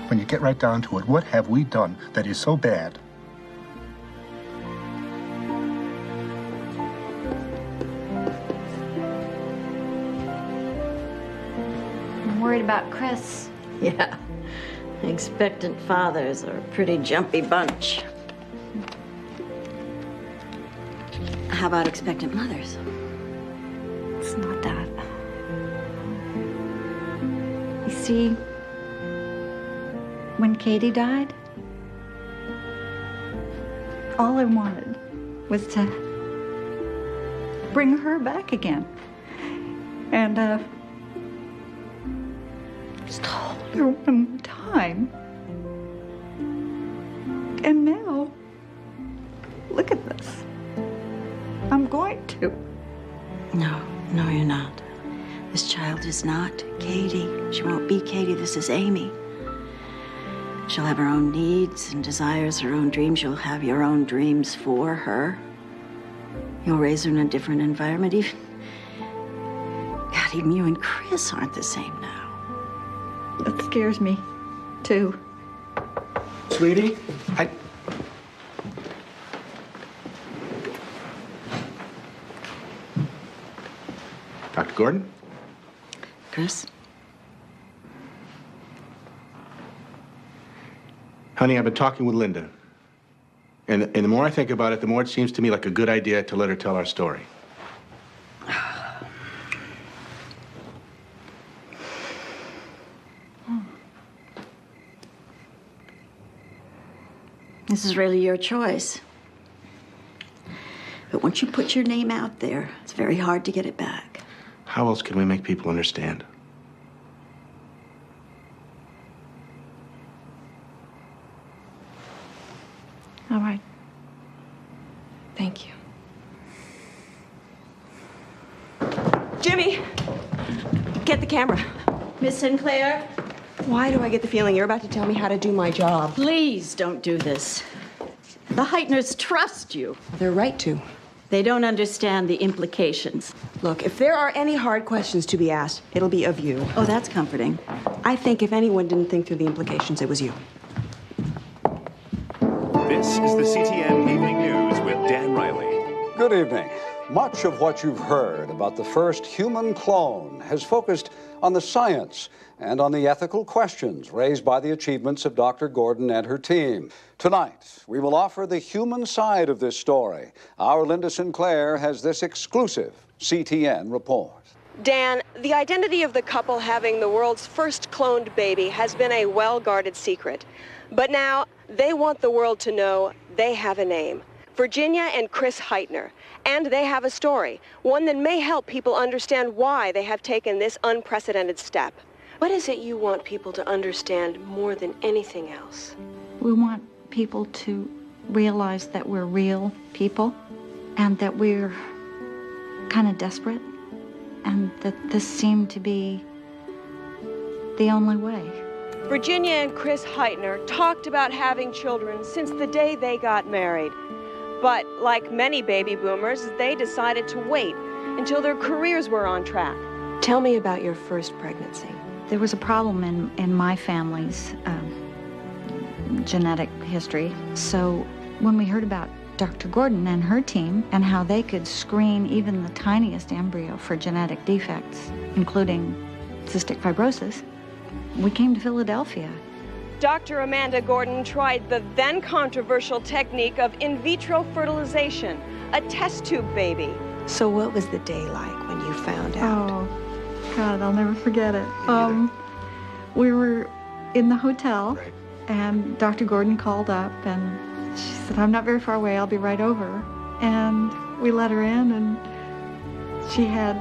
When you get right down to it, what have we done that is so bad? I'm worried about Chris. Yeah. Expectant fathers are a pretty jumpy bunch. How about expectant mothers? It's not that. You see, when Katie died, all I wanted was to bring her back again. And, just hold her one more time. And now, look at this. I'm going to. No, you're not. This child is not Katie. She won't be Katie. This is Amy. She'll have her own needs and desires, her own dreams. You'll have your own dreams for her. You'll raise her in a different environment. Even you and Chris aren't the same now. That scares me, too. Sweetie, Dr. Gordon? Chris? Honey, I've been talking with Linda. And the more I think about it, the more it seems to me like a good idea to let her tell our story. This is really your choice. But once you put your name out there, it's very hard to get it back. How else can we make people understand? Thank you. Jimmy, get the camera. Miss Sinclair? Why do I get the feeling you're about to tell me how to do my job? Please don't do this. The Heitners trust you. They're right to. They don't understand the implications. Look, if there are any hard questions to be asked, it'll be of you. Oh, that's comforting. I think if anyone didn't think through the implications, it was you. This is the CTN Evening News with Dan Riley. Good evening. Much of what you've heard about the first human clone has focused on the science and on the ethical questions raised by the achievements of Dr. Gordon and her team. Tonight, we will offer the human side of this story. Our Linda Sinclair has this exclusive CTN report. Dan, the identity of the couple having the world's first cloned baby has been a well-guarded secret. But now, they want the world to know they have a name. Virginia and Chris Heitner. And they have a story, one that may help people understand why they have taken this unprecedented step. What is it you want people to understand more than anything else? We want people to realize that we're real people and that we're kind of desperate and that this seemed to be the only way. Virginia and Chris Heitner talked about having children since the day they got married. But like many baby boomers, they decided to wait until their careers were on track. Tell me about your first pregnancy. There was a problem in my family's genetic history. So when we heard about Dr. Gordon and her team and how they could screen even the tiniest embryo for genetic defects, including cystic fibrosis, we came to Philadelphia. Dr. Amanda Gordon tried the then controversial technique of in vitro fertilization, a test tube baby. So what was the day like when you found out? Oh, God, I'll never forget it. We were in the hotel, and Dr. Gordon called up, and she said, "I'm not very far away, I'll be right over." And we let her in, and she had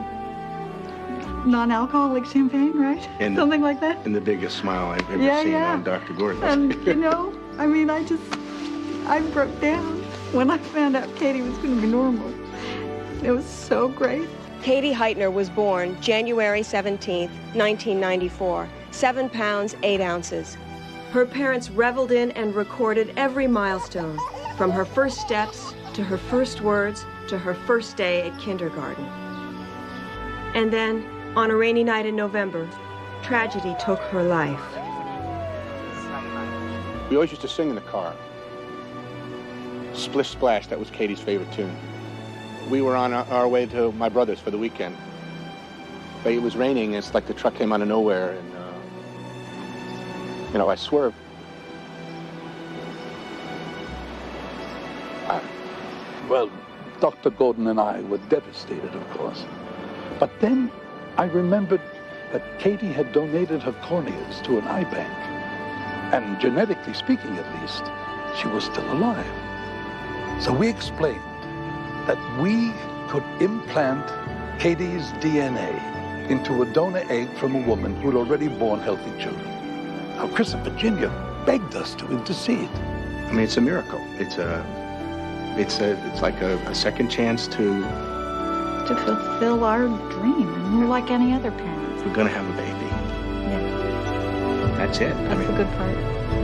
non-alcoholic champagne, right? Something like that. And the biggest smile I've ever seen on Dr. Gordon. And, you know, I mean, I broke down when I found out Katie was going to be normal. It was so great. Katie Heitner was born January 17th, 1994, 7 pounds, 8 ounces. Her parents reveled in and recorded every milestone, from her first steps, to her first words, to her first day at kindergarten. And then, on a rainy night in November, tragedy took her life. We always used to sing in the car. Splish Splash, that was Katie's favorite tune. We were on our way to my brother's for the weekend. But it was raining, it's like the truck came out of nowhere, and, I swerved. Well, Dr. Gordon and I were devastated, of course. But then I remembered that Katie had donated her corneas to an eye bank. And genetically speaking, at least, she was still alive. So we explained that we could implant Katie's DNA into a donor egg from a woman who'd already born healthy children. Now, Chris and Virginia begged us to intercede. I mean, it's a miracle. It's like a second chance to fulfill our dream. And we're like any other parents. We're gonna have a baby. Yeah. That's it. That's the good part.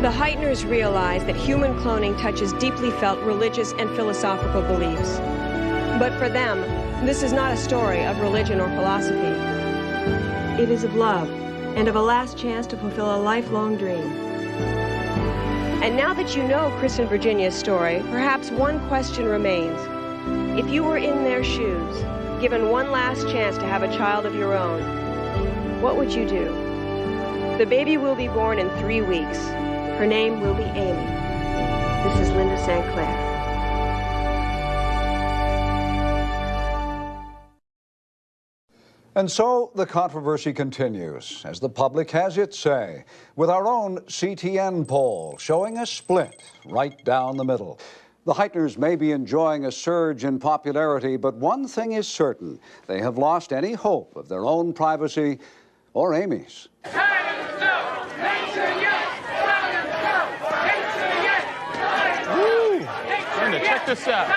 The Heitners realized that human cloning touches deeply felt religious and philosophical beliefs. But for them, this is not a story of religion or philosophy. It is of love and of a last chance to fulfill a lifelong dream. And now that you know Chris and Virginia's story, perhaps one question remains. If you were in their shoes, given one last chance to have a child of your own, what would you do? The baby will be born in 3 weeks. Her name will be Amy. This is Linda St. Clair. And so the controversy continues, as the public has its say, with our own CTN poll showing a split right down the middle. The Heitners may be enjoying a surge in popularity, but one thing is certain. They have lost any hope of their own privacy or Amy's. Linda, check this out.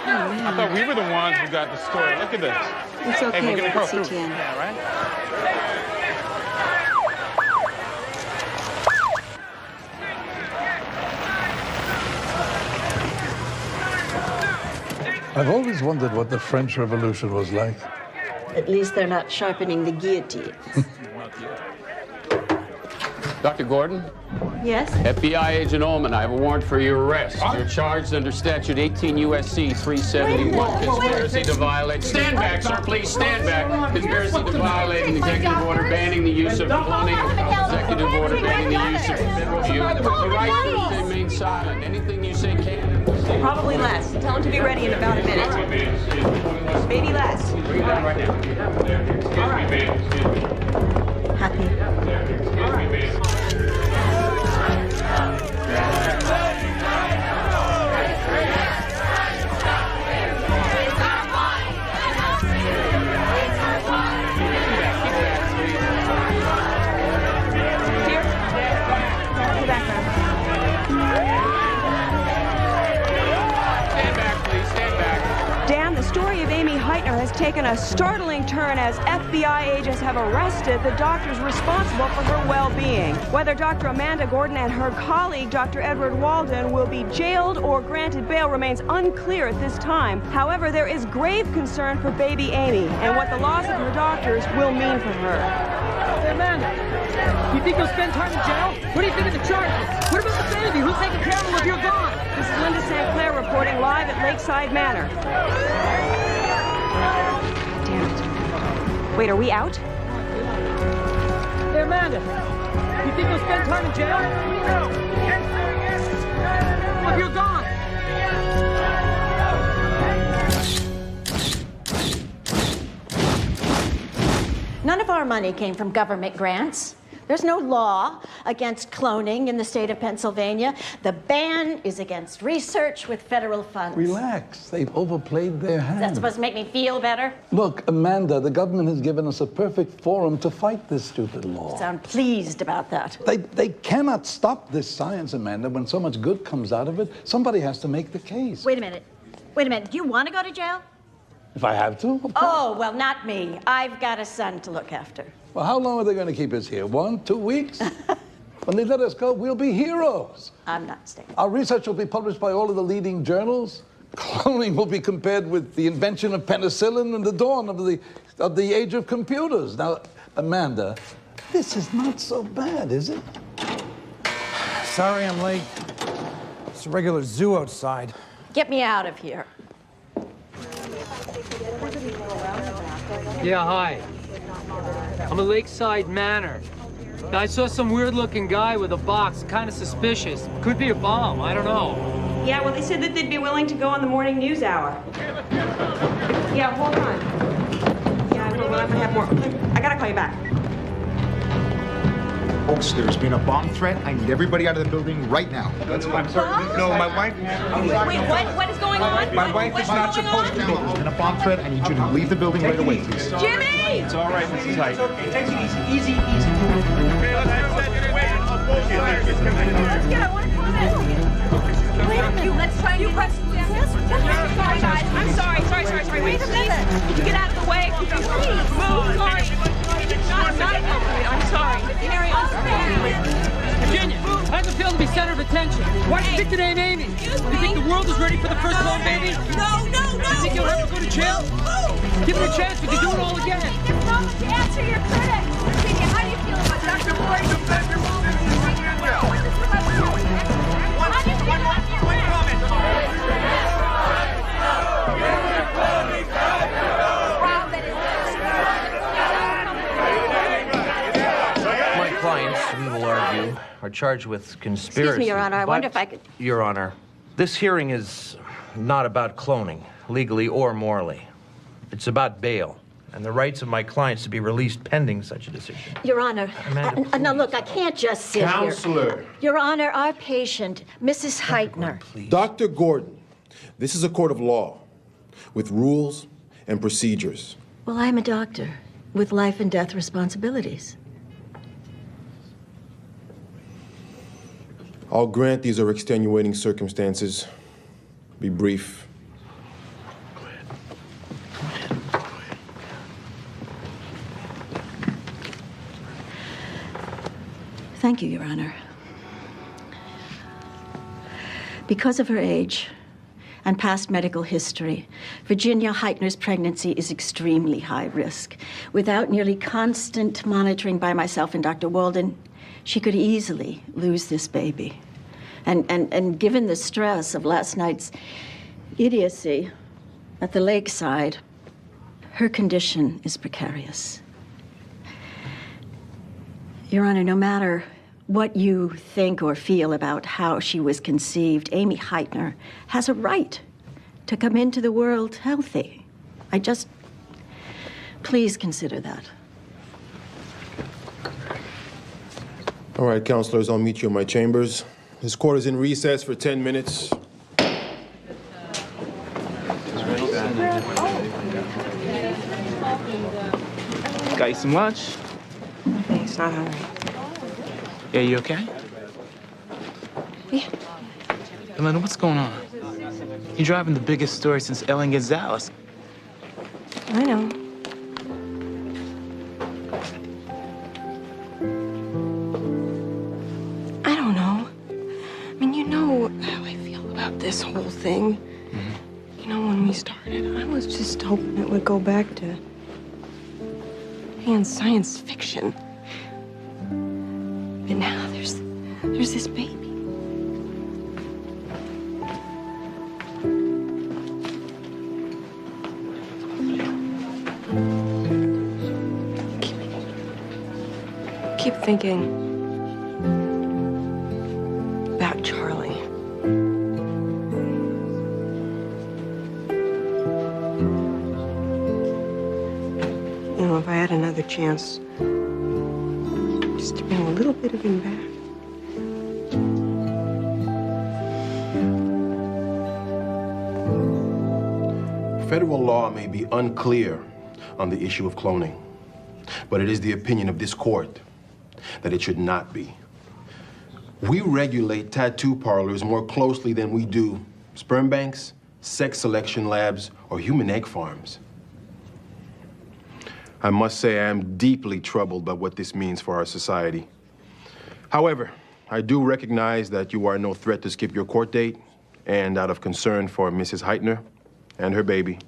I thought we were the ones who got the story. Look at this. It's okay, Hey, we're with gonna the go. CTN. Yeah, right? I've always wondered what the French Revolution was like. At least they're not sharpening the guillotine. Dr. Gordon? Yes? FBI Agent Ullman, I have a warrant for your arrest. You're charged under Statute 18 U.S.C. 371, conspiracy to violate... Stand back, sir, please, stand back. Conspiracy to violate an executive order banning the use of cloning, executive order banning the use of federal view. The right to remain silent. Anything you say can... Probably less. Tell him to be ready in about a minute. Maybe less. Dan, the story of Amy Heitner has taken a startling turn as FBI agents have arrested the doctors responsible for her well-being. Whether Dr. Amanda Gordon and her colleague, Dr. Edward Walden, will be jailed or granted bail remains unclear at this time. However, there is grave concern for baby Amy and what the loss of her doctors will mean for her. Hey, Amanda, you think you'll spend time in jail? What do you think of the charges? What about the baby? Who's taking care of him if you're gone? This is Linda St. Clair reporting live at Lakeside Manor. Damn it. Wait, are we out? Hey, Amanda, you think you'll spend time in jail? If you're gone. None of our money came from government grants. There's no law against cloning in the state of Pennsylvania. The ban is against research with federal funds. Relax. They've overplayed their hand. Is that supposed to make me feel better? Look, Amanda, the government has given us a perfect forum to fight this stupid law. Sound pleased about that. They cannot stop this science, Amanda. When so much good comes out of it, somebody has to make the case. Wait a minute. Wait a minute. Do you want to go to jail? If I have to, of course. Oh, well, not me. I've got a son to look after. Well, how long are they going to keep us here? 1, 2 weeks? When they let us go, we'll be heroes. I'm not staying. Our research will be published by all of the leading journals. Cloning will be compared with the invention of penicillin and the dawn of the age of computers. Now, Amanda, this is not so bad, is it? Sorry I'm late. It's a regular zoo outside. Get me out of here. Yeah, hi. I'm at Lakeside Manor. I saw some weird-looking guy with a box, kind of suspicious. Could be a bomb, I don't know. Yeah, well, they said that they'd be willing to go on the morning news hour. Yeah, hold on. Yeah, I will, but I'm gonna have more. I gotta call you back. Folks, there's been a bomb threat. I need everybody out of the building right now. I'm sorry. No, my wife. Wait, what is going on? My wife is not supposed to go. There's been a bomb threat. I need you to leave the building right away, please. Jimmy! It's all right, Mrs. Height. Okay, take it easy. Easy. Okay, let's get. I want to call that. Wait a minute. Let's try you press. Sorry, guys. I'm sorry. Wait a minute. Can you get out of the way? Please. Move. Sorry. I'm sorry. Carry on. Virginia, how's it feel to be center of attention? Why do you stick to name Amy? You think the world is ready for the first clone baby? No. You think you'll have to go to jail? Give it a chance, we can do it all again. It's wrong to answer your critics. Virginia, how do you feel about Dr. Gordon? My clients, we will argue, are charged with conspiracy. Excuse me, Your Honor. I wonder if I could... Your Honor, this hearing is not about cloning, legally or morally. It's about bail and the rights of my clients to be released pending such a decision. Your Honor, Amanda, now look, I can't just sit Counselor. here. Your Honor, our patient, Mrs. Heitner. Dr. Gordon, this is a court of law with rules and procedures. Well, I'm a doctor with life and death responsibilities. I'll grant these are extenuating circumstances. Be brief. Thank you, Your Honor. Because of her age and past medical history, Virginia Heitner's pregnancy is extremely high risk. Without nearly constant monitoring by myself and Dr. Walden, she could easily lose this baby. And given the stress of last night's idiocy at the lakeside, her condition is precarious. Your Honor, no matter what you think or feel about how she was conceived, Amy Heitner has a right to come into the world healthy. Please consider that. All right, counselors, I'll meet you in my chambers. This court is in recess for 10 minutes. Got you some lunch? Thanks, not hungry. Yeah, you okay? Yeah. Elena, what's going on? You're driving the biggest story since Ellen Gonzalez. I know. I don't know. I mean, you know how I feel about this whole thing. Mm-hmm. You know, when we started, I was just hoping it would go back to being science fiction. But now there's this baby. Keep thinking about Charlie. You know, if I had another chance, just to bring a little bit of him back. Federal law may be unclear on the issue of cloning, but it is the opinion of this court that it should not be. We regulate tattoo parlors more closely than we do sperm banks, sex selection labs, or human egg farms. I must say I am deeply troubled by what this means for our society. However, I do recognize that you are no threat to skip your court date, and out of concern for Mrs. Heitner and her baby,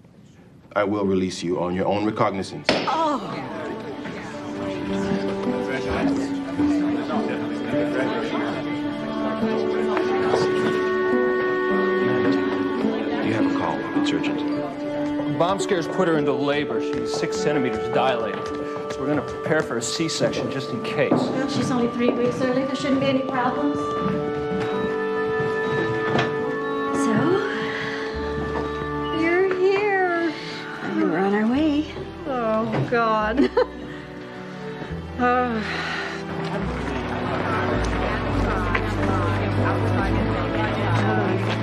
I will release you on your own recognizance. Oh! You have a call. It's urgent. Bomb scares put her into labor. She's 6 centimeters dilated. So we're going to prepare for a C-section just in case. Well, she's only 3 weeks early. There shouldn't be any problems. So, You're here. we're on our way. Oh, God.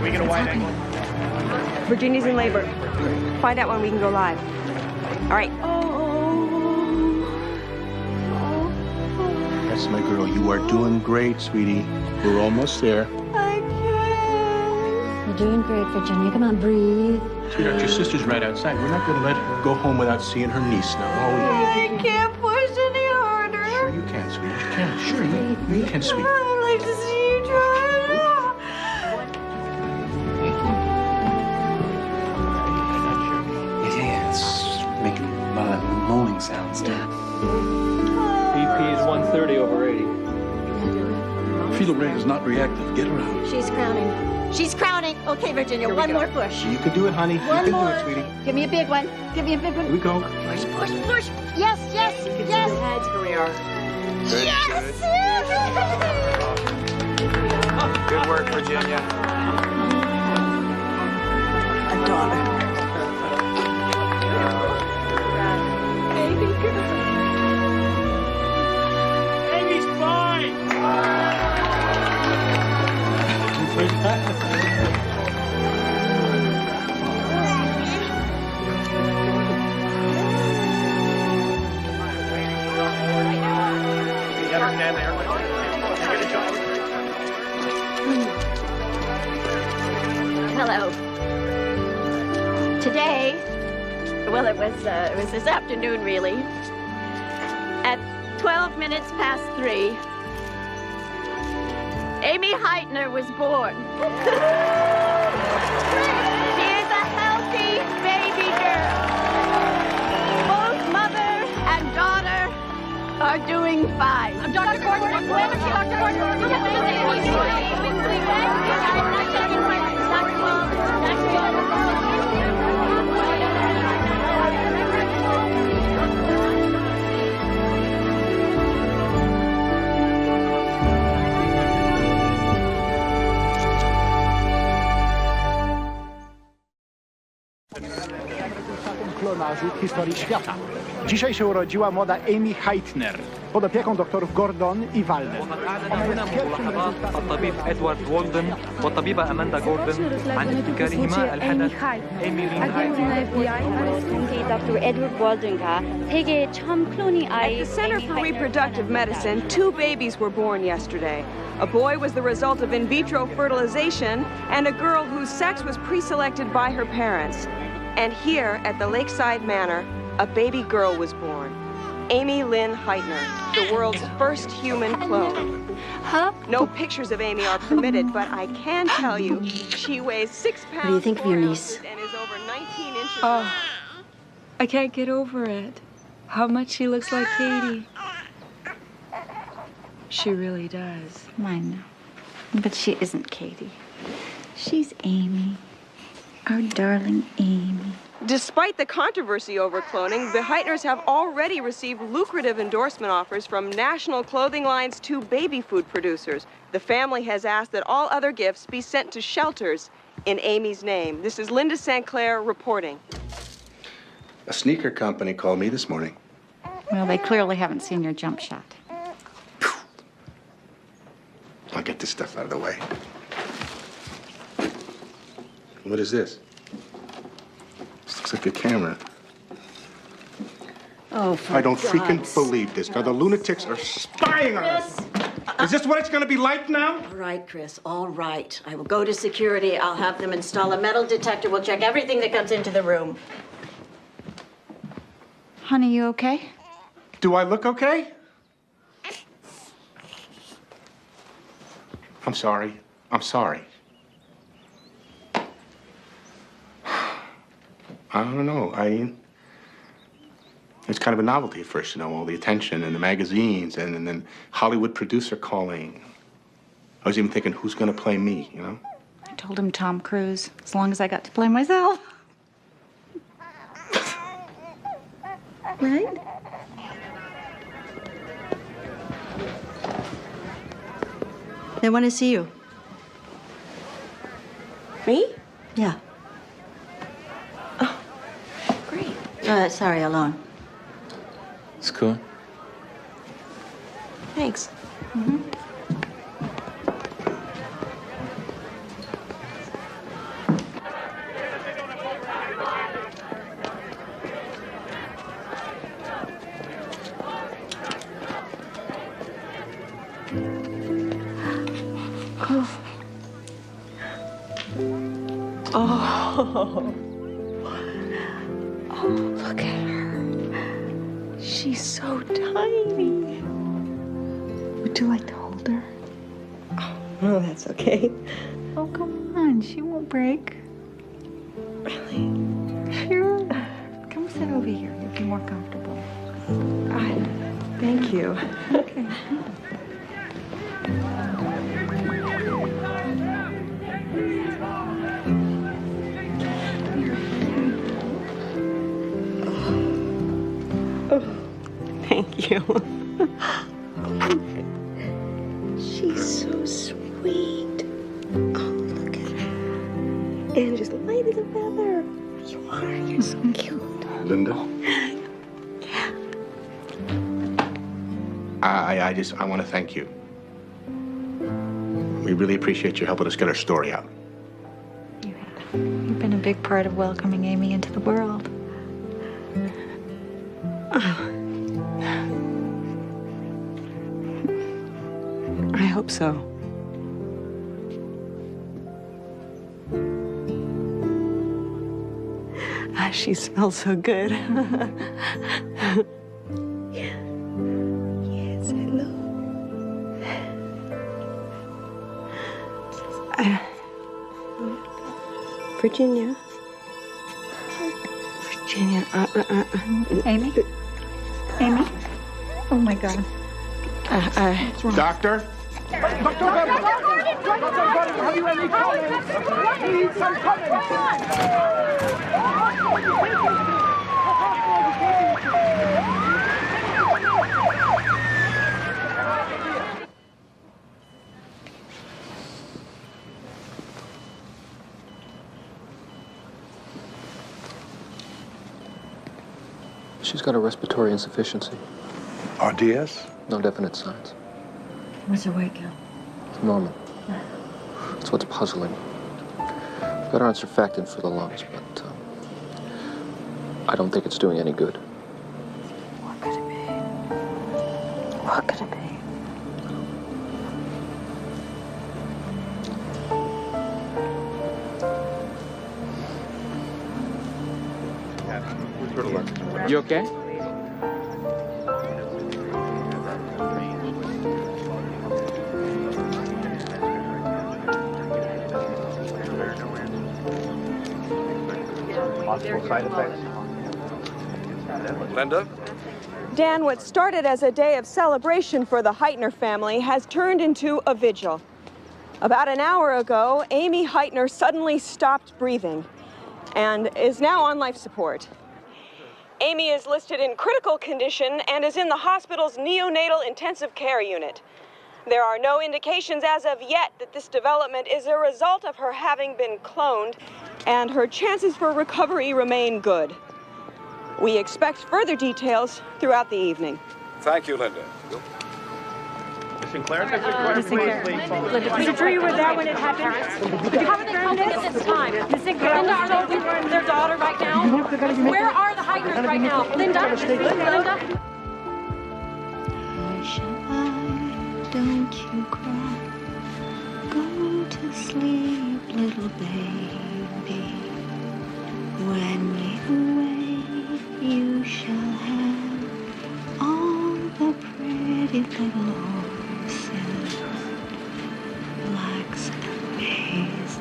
We get a wide angle. Virginia's in labor. Find out when we can go live. All right. That's my girl. You are doing great, sweetie. We're almost there. You're doing great, Virginia. Come on, breathe. Sweetheart, your sister's right outside. We're not going to let her go home without seeing her niece now, are we? I can't push any harder. Sure you can, sweetie. You can. Sure, you can, sweetie. I'd like to see you try. Yeah, it's making a lot of moaning sounds. BP is 130 over 80. Fetal rate is not reactive. Get her out. She's crowning. She's crowning. Okay, Virginia, one more push. You can do it, honey. One you can more. do it, sweetie. Give me a big one. Give me a big one. Here we go. Push, push, push. Yes, yes, yes. Here we are. Yes! Good work, Virginia. A daughter. Amy's fine! Hello. Today, well, it was this afternoon, really. At 12 minutes past 3, Amy Heitner was born. She is a healthy baby girl. Both mother and daughter are doing fine. Dr. Gordon, Dr. Klonażu w historii świata. Dzisiaj się urodziła młoda Amy Heitner pod opieką doktorów Gordon i Walden. الطبيب إدوارد وولدن والطبيبة أماندا جوردن عن ابتكارهما الحدث إيمي لين Dr. Edward Walden가 세계 처음 클로닝 아이. At the Center for Reproductive Medicine, 2 babies were born yesterday. A boy was the result of in vitro fertilization, and a girl whose sex was pre-selected by her parents. And here at the Lakeside Manor, a baby girl was born. Amy Lynn Heitner, the world's first human clone. No pictures of Amy are permitted, but I can tell you she weighs 6 pounds. What do you think of your niece? And is over 19 inches. Oh, I can't get over it. How much she looks like Katie. She really does. I know. But she isn't Katie. She's Amy. Our darling Amy. Despite the controversy over cloning, the Heitners have already received lucrative endorsement offers from national clothing lines to baby food producers. The family has asked that all other gifts be sent to shelters in Amy's name. This is Linda St. Clair reporting. A sneaker company called me this morning. Well, they clearly haven't seen your jump shot. I'll get this stuff out of the way. What is this? This looks like a camera. Oh, I don't freaking believe this. Now, the lunatics are spying on us. Is this what it's going to be like now? All right, Chris, all right. I will go to security. I'll have them install a metal detector. We'll check everything that comes into the room. Honey, you okay? Do I look okay? I'm sorry. I'm sorry. I don't know. It's kind of a novelty at first, you know, all the attention and the magazines and then Hollywood producer calling. I was even thinking, who's going to play me, you know? I told him Tom Cruise, as long as I got to play myself. Right? They want to see you. Me? Yeah. Oh, great. Sorry, alone. It's cool. Thanks. Mm-hmm. Oh. Oh, look at her. She's so tiny. Would you like to hold her? Oh, that's okay. Oh, come on. She won't break. Really? Sure. Come sit over here. You'll be more comfortable. Thank you. Okay. Thank you. She's so sweet. Oh, look at her. And just light as a feather. You are. You're so cute. Linda? I want to thank you. We really appreciate you helping us get our story out. You've been a big part of welcoming Amy into the world. I hope so. She smells so good. Yes, hello. Virginia. Virginia. Amy? Amy? Oh my God. Doctor? Dr. Gordon, have you any comments? I need some She's got a respiratory insufficiency. RDS? No definite signs. What's her weight count? It's normal. That's what's puzzling. I've got her on surfactant for the lungs, but I don't think it's doing any good. What could it be? What could it be? You okay? Possible side effects? Linda? Dan, what started as a day of celebration for the Heitner family has turned into a vigil. About an hour ago, Amy Heitner suddenly stopped breathing and is now on life support. Amy is listed in critical condition and is in the hospital's neonatal intensive care unit. There are no indications as of yet that this development is a result of her having been cloned, and her chances for recovery remain good. We expect further details throughout the evening. Thank you, Linda. Miss Sinclair? Miss Sinclair. Was it true you were there when it happened? How are they coping at this time? Miss Sinclair, Linda, are they with their daughter right now? Where are the Heitners right now? Linda? Linda? Don't you cry. Go to sleep, little baby. When you wake, you shall have all the pretty little horses, blacks and bays,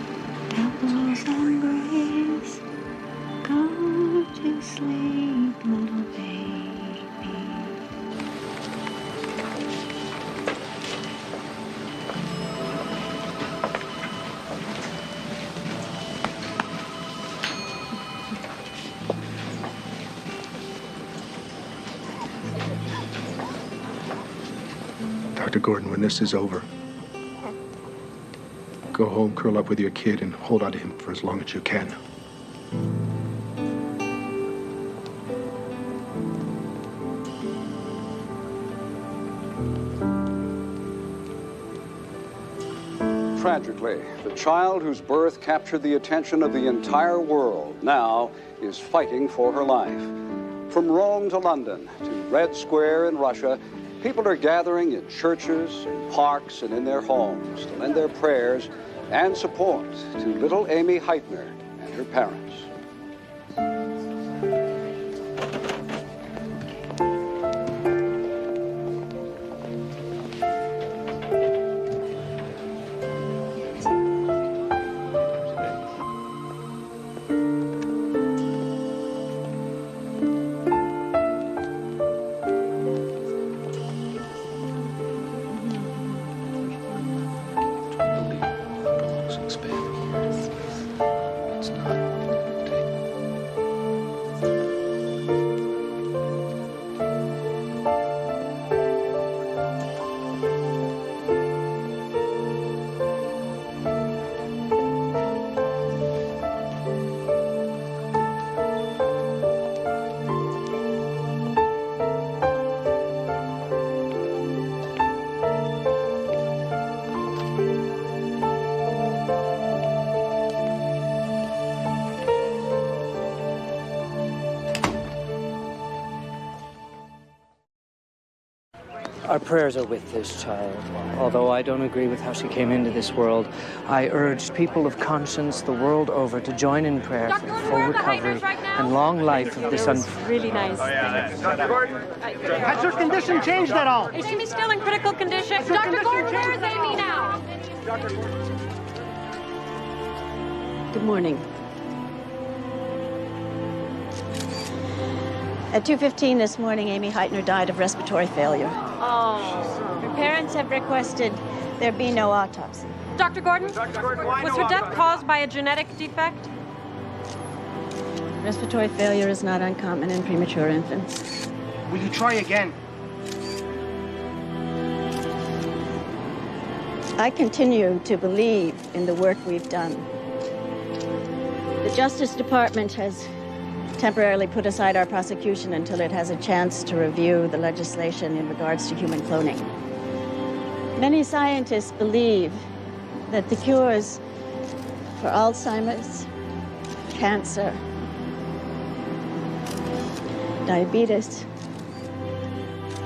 devils and grays. Go to sleep, little baby. Dr. Gordon, when this is over, go home, curl up with your kid, and hold on to him for as long as you can. Tragically, the child whose birth captured the attention of the entire world now is fighting for her life. From Rome to London to Red Square in Russia, people are gathering in churches, in parks, and in their homes to lend their prayers and support to little Amy Heitner and her parents. Our prayers are with this child. Although I don't agree with how she came into this world, I urge people of conscience the world over to join in prayer for the full recovery and long life of this Really nice. Dr. Gordon, has her condition changed at all? Is Amy still in critical condition? Dr. Gordon, where is Amy now? Good morning. At 2:15 this morning, Amy Heitner died of respiratory failure. Oh. Her parents have requested there be no autopsy. Dr. Gordon? Was her death caused by a genetic defect? Respiratory failure is not uncommon in premature infants. Will you try again? I continue to believe in the work we've done. The Justice Department has temporarily put aside our prosecution until it has a chance to review the legislation in regards to human cloning. Many scientists believe that the cures for Alzheimer's, cancer, diabetes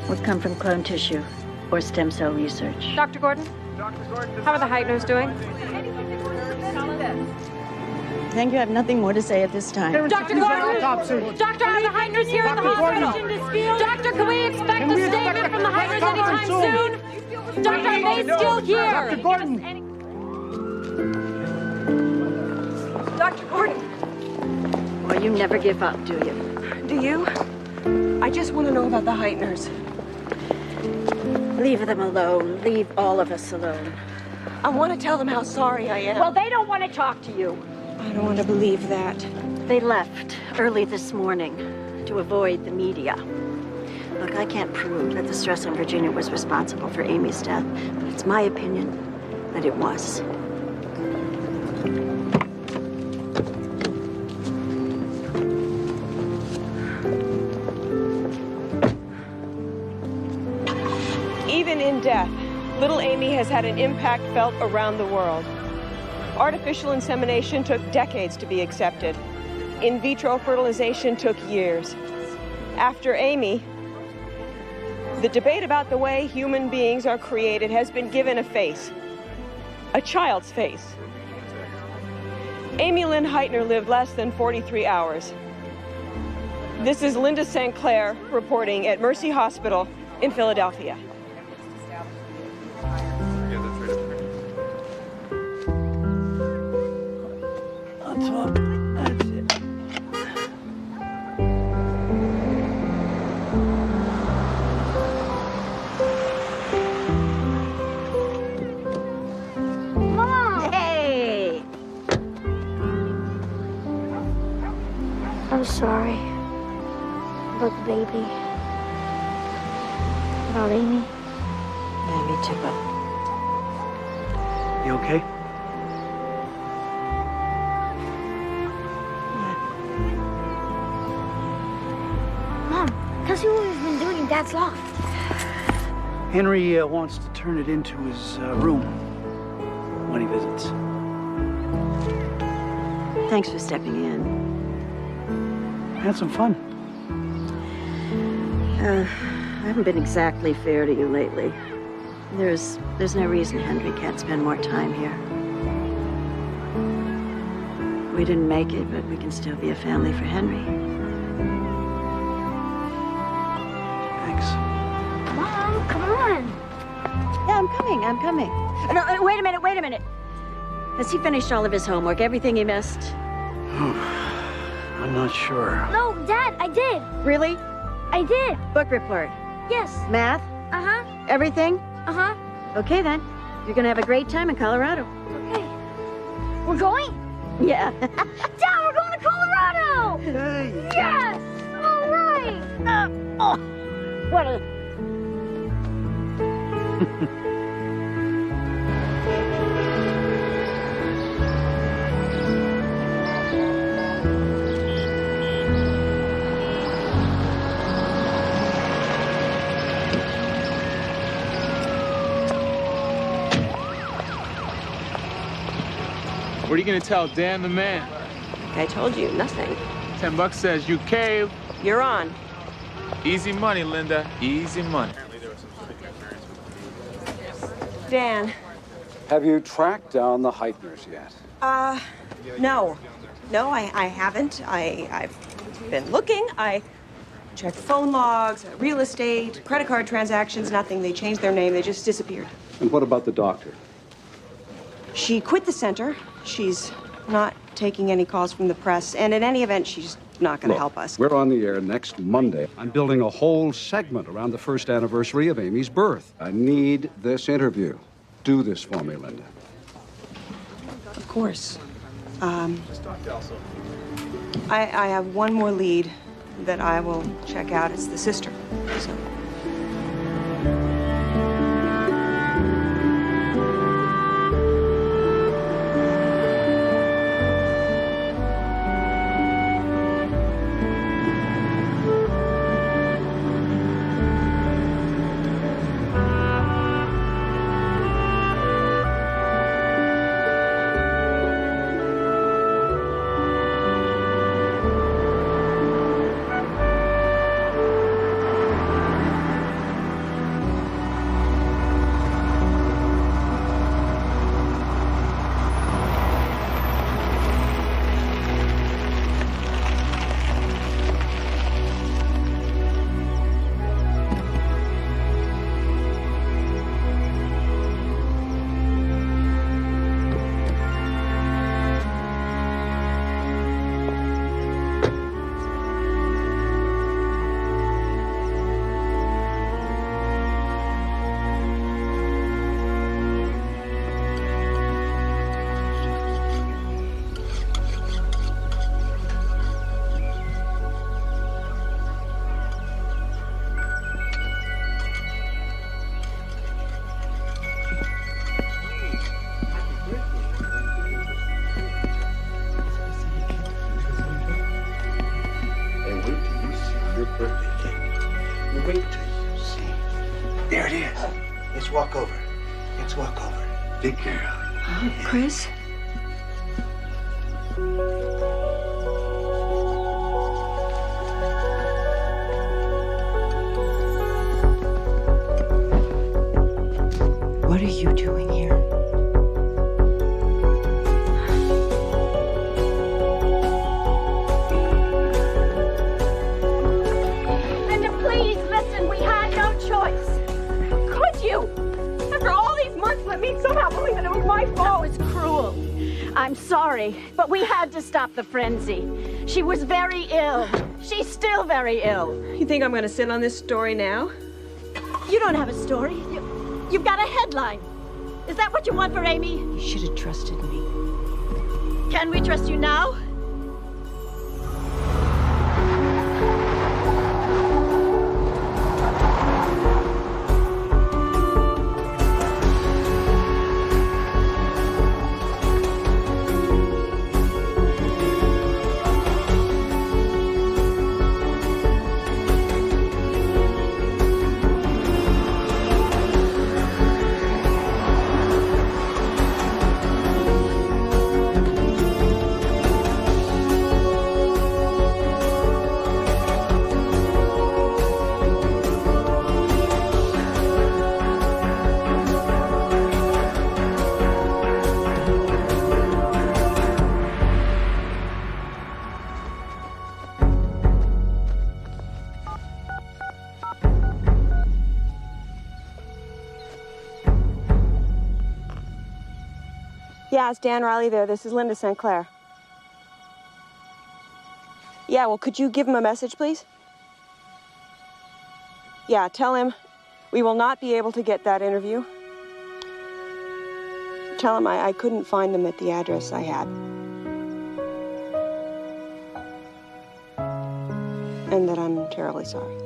would come from clone tissue or stem cell research. Dr. Gordon? How are the Heitners doing? Thank you. I have nothing more to say at this time. Dr. Gordon? Doctor, are the Heitners here in the hospital? Doctor, can we expect a statement from the Heitners anytime soon? Doctor, are they still here? Dr. Gordon! Dr. Gordon, Well, you never give up, do you? do you? I just want to know about the Heitners. Leave them alone. Leave all of us alone. I want to tell them how sorry I am. Well, they don't want to talk to you. I don't want to believe that. They left early this morning to avoid the media. Look, I can't prove that the stress on Virginia was responsible for Amy's death, but it's my opinion that it was. Even in death, little Amy has had an impact felt around the world. Artificial insemination took decades to be accepted. In vitro fertilization took years. After Amy, the debate about the way human beings are created has been given a face, a child's face. Amy Lynn Heitner lived less than 43 hours. This is Linda St. Clair reporting at Mercy Hospital in Philadelphia. Mom! Hey! I'm sorry. About the baby. About Amy. Yeah, me too, Bob. You okay? Mom, tell us what we've been doing in Dad's loft. Henry wants to turn it into his room when he visits. Thanks for stepping in. Had some fun. I haven't been exactly fair to you lately. There's no reason Henry can't spend more time here. We didn't make it, but we can still be a family for Henry. Thanks. Mom, come on. Yeah, I'm coming. No, wait a minute. Has he finished all of his homework? Everything he missed? I'm not sure. No, Dad, I did. Really? I did. Book report? Yes. Math? Uh-huh. Everything? Uh-huh. Okay, then. You're gonna have a great time in Colorado. Okay. We're going? Yeah. Dad, we're going to Colorado! Hey! Yes! All right! What a... What are you gonna tell Dan the man? I told you, nothing. $10 says you cave. You're on. Easy money, Linda. Easy money. Dan. Have you tracked down the Heitners yet? No. No, I haven't. I've been looking. I checked phone logs, real estate, credit card transactions, nothing. They changed their name. They just disappeared. And what about the doctor? She quit the center. She's not taking any calls from the press, and in any event, she's not going to help us. We're on the air next Monday. I'm building a whole segment around the first anniversary of Amy's birth. I need this interview. Do this for me, Linda. Of course. I have one more lead that I will check out. It's the sister. So. Wait till you see. There it is. Let's walk over. Let's walk over. Big girl. Chris? What are you doing here? Linda, please listen. We had no choice. Could you? After all these months, let me somehow believe that it was my fault. That was cruel. I'm sorry, but we had to stop the frenzy. She was very ill. She's still very ill. You think I'm going to sit on this story now? You don't have a story. You've got a headline. Is that what you want for Amy? You should have trusted me. Can we trust you now? Yeah, it's Dan Riley there. This is Linda St. Clair. Yeah, well, could you give him a message, please? Yeah, tell him we will not be able to get that interview. Tell him I couldn't find them at the address I had. And that I'm terribly sorry.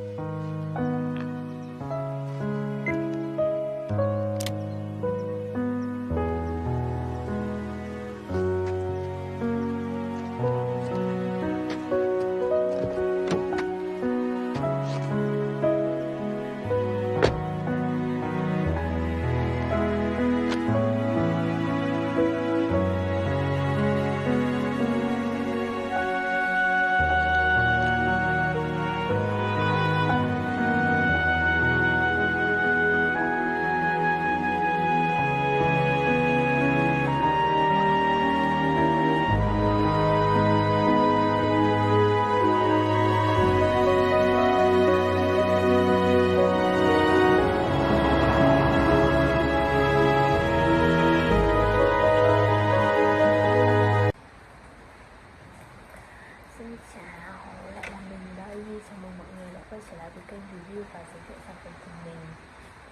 Xin chào, lại là mình đây. Chào mừng mọi người đã quay trở lại với kênh review và giới thiệu sản phẩm của mình.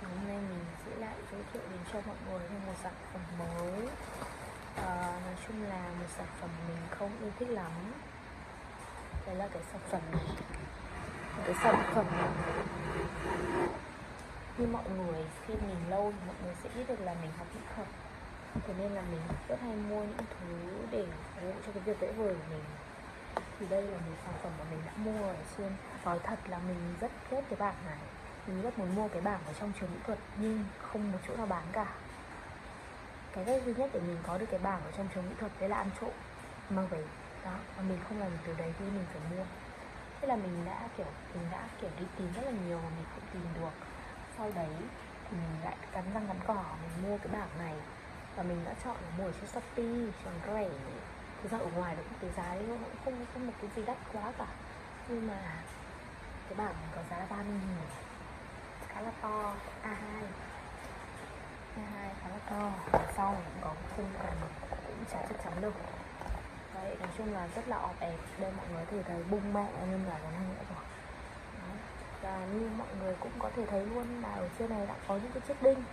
Thì hôm nay mình sẽ lại giới thiệu đến cho mọi người thêm một sản phẩm mới. Nói chung là một sản phẩm mình không yêu thích lắm. Đấy là cái sản phẩm này. Cái sản phẩm này, như mọi người xem mình lâu thì mọi người sẽ biết được là mình học mỹ thuật. Thế nên là mình rất hay mua những thứ để phục vụ cho cái việc vẽ vời của mình. Thì đây là một sản phẩm mà mình đã mua ở trên. Nói thật là mình rất ghét cái bảng này. Mình rất muốn mua cái bảng ở trong trường mỹ thuật nhưng không một chỗ nào bán cả. Cái cách duy nhất để mình có được cái bảng ở trong trường mỹ thuật đấy là ăn trộm, mang về. Đó, và mình không làm được điều đấy vì mình phải mua. Thế là mình đã kiểu đi tìm rất là nhiều mà mình không tìm được. Sau đấy thì mình lại cắn răng cắn cỏ mình mua cái bảng này. Và mình đã chọn là mua ở trên Shopee, còn rẻ. Thực ra ở ngoài nó cũng cái giá đấy, nó cũng không một cái gì đắt quá cả. Nhưng mà cái bảng này có giá là 30.000, khá là to, A2 khá là to. Sau này cũng có khung cần cũng chả chắc chắn đâu. Đấy, nói chung là rất là ọp ẹp. Đây mọi người có thể thấy bung mẹ nhưng là cái này nữa rồi. Đấy. Và như mọi người cũng có thể thấy luôn là ở trên này đã có những cái chiếc đinh.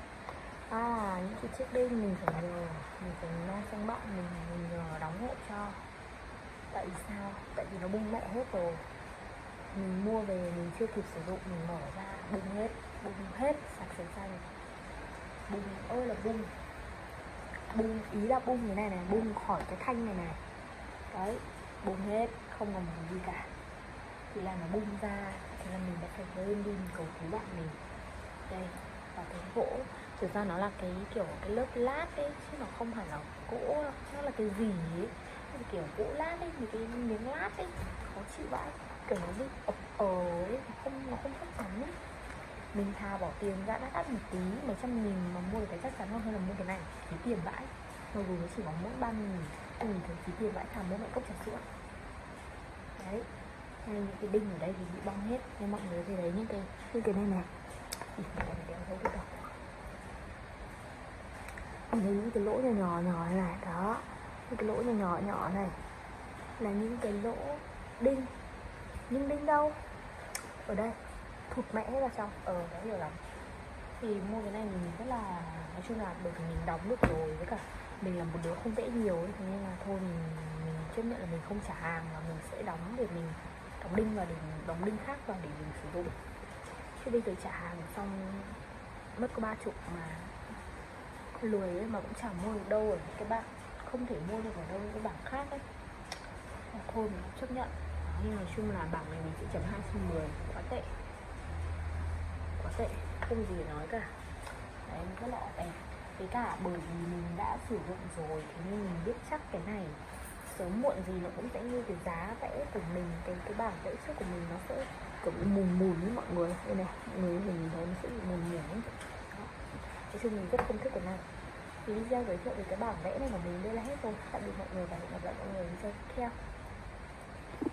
Những cái chiếc đinh mình phải mang sang bạn mình nhờ đóng hộ cho. Tại vì sao? Tại vì nó bung mẹ hết rồi. Mình mua về mình chưa kịp sử dụng, mình mở ra bung hết sạch sành xanh. Bung ơi là bung. Bung ý là bung cái này này, bung khỏi cái thanh này này. Đấy, bung hết, không còn một gì cả. Thì là nó bung ra, thế là mình đã phải lên đi mình cầu cứu bạn mình. Đây, và cái gỗ, thực ra nó là cái kiểu cái lớp lát ấy, chứ nó không phải là gỗ đâu, nó là cái gì ấy, kiểu gỗ lát ấy, cái miếng lát ấy, khó chịu vãi, kiểu nó bị ấy, nó không chắc chắn ấy. Mình thà bỏ tiền ra đắt một tí, mấy trăm nghìn mà mua được cái chắc chắn hơn là mua cái này, phí tiền vãi. Mặc dù nó chỉ có mỗi 30.000, mình thấy phí tiền vãi, thà mua mẹ cốc trà sữa. Đấy, hay những cái đinh ở đây thì bị bong hết, nên mọi người thấy đấy những cái này này. Đéo thấy cái đâu. Mình thấy những cái lỗ nhỏ này, đó, những cái lỗ nhỏ này là những cái lỗ đinh. Nhưng đinh đâu? Ở đây, thụt mẽ hết vào trong. Đó hiểu lắm. Thì mua cái này mình rất là, nói chung là bởi vì mình đóng được rồi, với cả mình là một đứa không vẽ nhiều ấy, thế nên là thôi mình chấp nhận là mình không trả hàng và mình sẽ đóng để mình đóng đinh và để mình đóng đinh khác vào để mình sử dụng. Chứ bây giờ trả hàng xong mất có 30 mà lười ấy, mà cũng chẳng mua được đâu ở cái bảng, không thể mua được ở đâu cái bảng khác ấy. Thôi mình cũng chấp nhận. Nhưng nói chung là bảng này mình sẽ chấm 2/10, quá tệ, không gì để nói cả. Đấy, rất là đẹp. Với cả bởi vì mình đã sử dụng rồi thế nên mình biết chắc cái này sớm muộn gì nó cũng sẽ như cái giá vẽ của mình, cái bảng vẽ trước của mình nó sẽ kiểu bị mùn với mọi người. Đây này, mọi người mình thấy nó sẽ bị mùn. Nói chung mình rất không thích cái này. Thì video giới thiệu về cái bảng vẽ này của mình đây là hết rồi. Tạm biệt mọi người và hẹn gặp lại mọi người trong video tiếp theo.